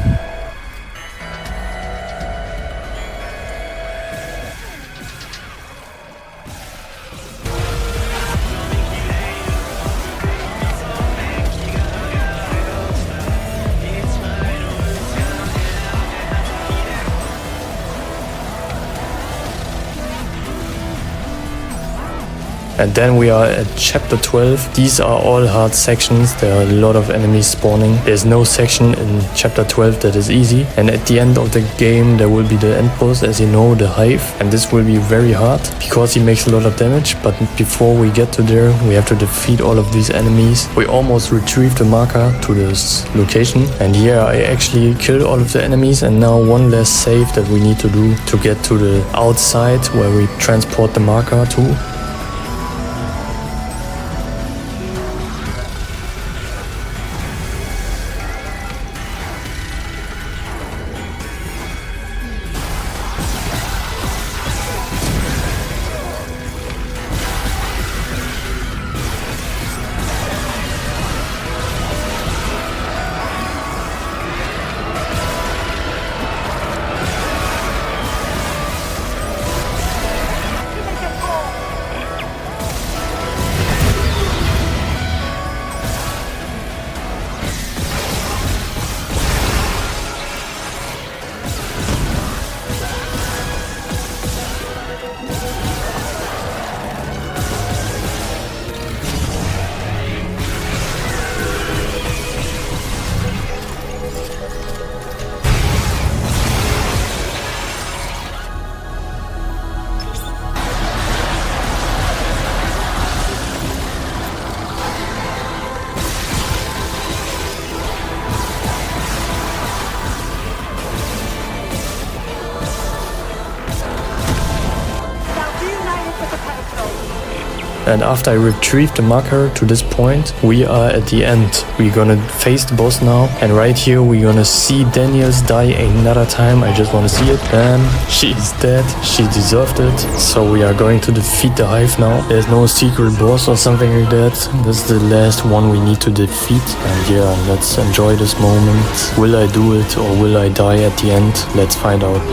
And then we are at chapter 12. These are all hard sections. There are a lot of enemies spawning. There's no section in chapter 12 that is easy. And at the end of the game there will be the end boss, as you know, the Hive. And this will be very hard because he makes a lot of damage. But before we get to there, we have to defeat all of these enemies. We almost retrieved the marker to this location. And here I actually killed all of the enemies. And now one last save that we need to do to get to the outside where we transport the marker to. And after I retrieve the marker to this point, we are at the end. We're gonna face the boss now. And right here, we're gonna see Daniels die another time. I just wanna see it. Bam. She is dead. She deserved it. So we are going to defeat the hive now. There's no secret boss or something like that. This is the last one we need to defeat. And yeah, let's enjoy this moment. Will I do it or will I die at the end? Let's find out.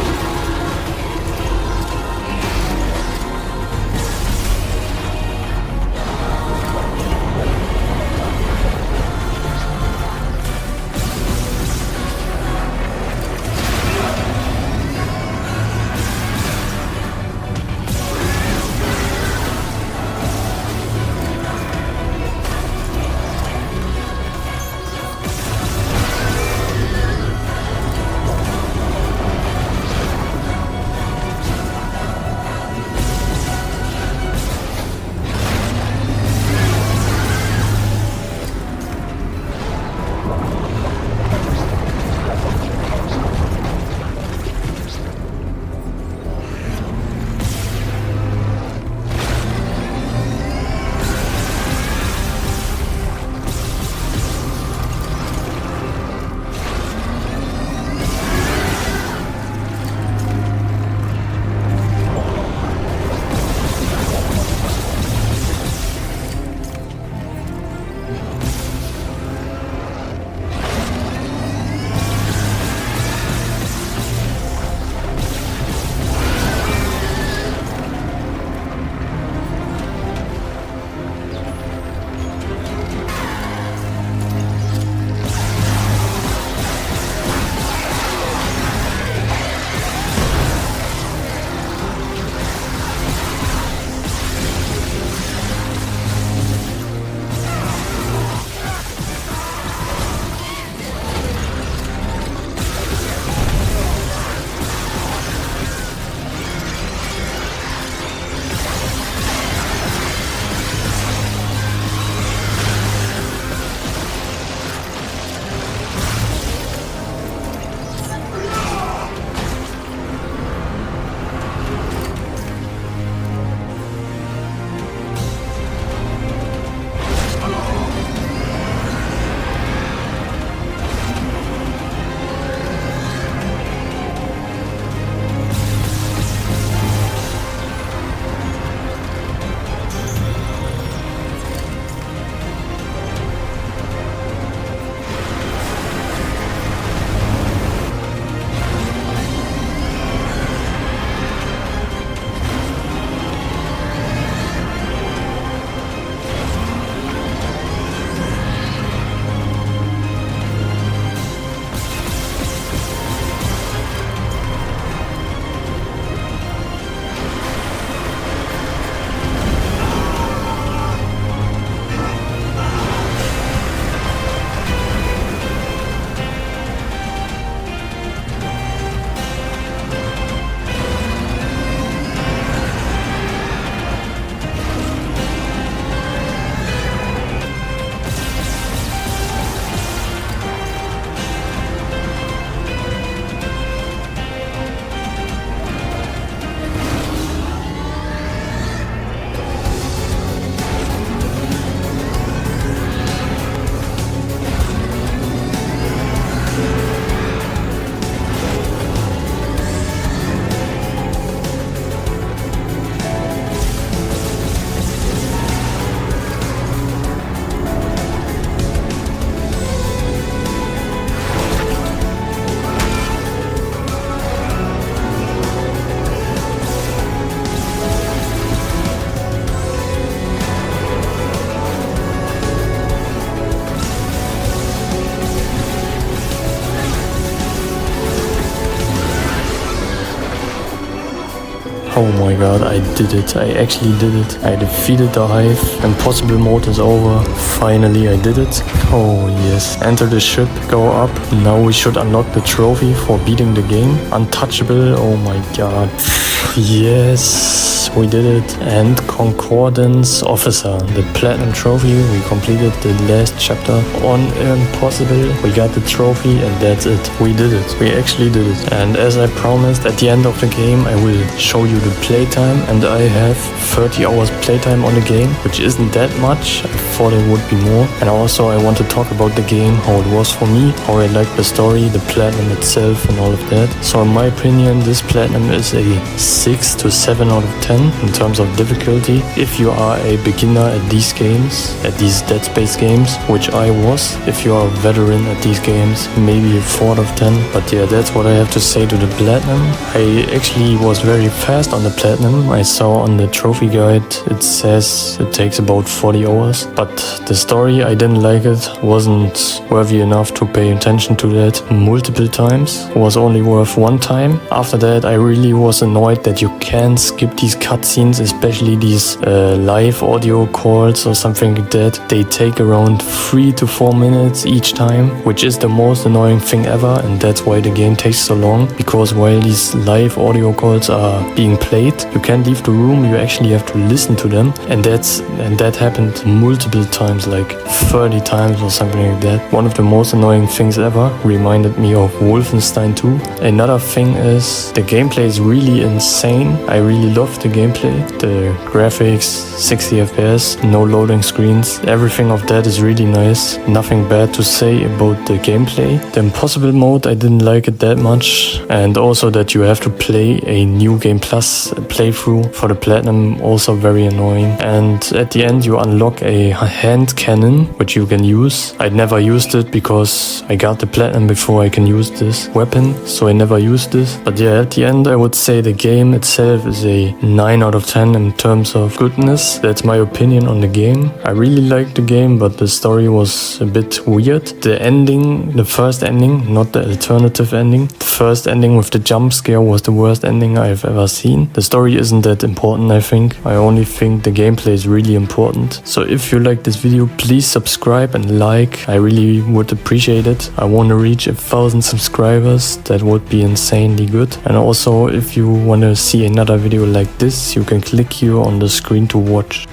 Oh my god, I did it. I actually did it. I defeated the hive. Impossible mode is over. Finally, I did it. Oh yes. Enter the ship, go up. Now we should unlock the trophy for beating the game. Untouchable. Oh my god. Yes, we did it. And Concordance Officer, the platinum trophy. We completed the last chapter on Impossible. We got the trophy and that's it. We did it. We actually did it. And as I promised, at the end of the game, I will show you the the playtime, and I have 30 hours playtime on the game, which isn't that much. I thought it would be more. And also I want to talk about the game, how it was for me, how I liked the story, the platinum itself and all of that. So in my opinion, this platinum is a 6 to 7 out of 10 in terms of difficulty. If you are a beginner at these games, at these Dead Space games, which I was. If you are a veteran at these games, maybe a 4 out of 10. But yeah, that's what I have to say to the platinum. I actually was very fast on the platinum. I saw on the trophy guide it says it takes about 40 hours. But the story, I didn't like it. Wasn't worthy enough to pay attention to that multiple times. Was only worth one time. After that, I really was annoyed that you can skip these cutscenes, especially these live audio calls or something like that. They take around 3 to 4 minutes each time, which is the most annoying thing ever, and that's why the game takes so long. Because while these live audio calls are being played, you can't leave the room, you actually have to listen to them, and that happened multiple times, like 30 times or something like that. One of the most annoying things ever. Reminded me of Wolfenstein 2. Another thing is the gameplay is really insane. I really love the gameplay. The graphics, 60 FPS, no loading screens, everything of that is really nice. Nothing bad to say about the gameplay. The impossible mode, I didn't like it that much, and also that you have to play a new game plus playthrough for the platinum, also very annoying. And at the end you unlock a hand cannon which you can use. I never used it because I got the platinum before I can use this weapon, so I never used this. But yeah, at the end I would say the game itself is a 9 out of 10 in terms of goodness. That's my opinion on the game. I really liked the game, but the story was a bit weird. The ending, the first ending, not the alternative ending. The first ending with the jump scare was the worst ending I've ever seen. The story isn't that important, I think. I only think the gameplay is really important. So if you like this video, please subscribe and like. I really would appreciate it. I want to reach 1,000 subscribers. That would be insanely good. And also, if you want to see another video like this, you can click here on the screen to watch.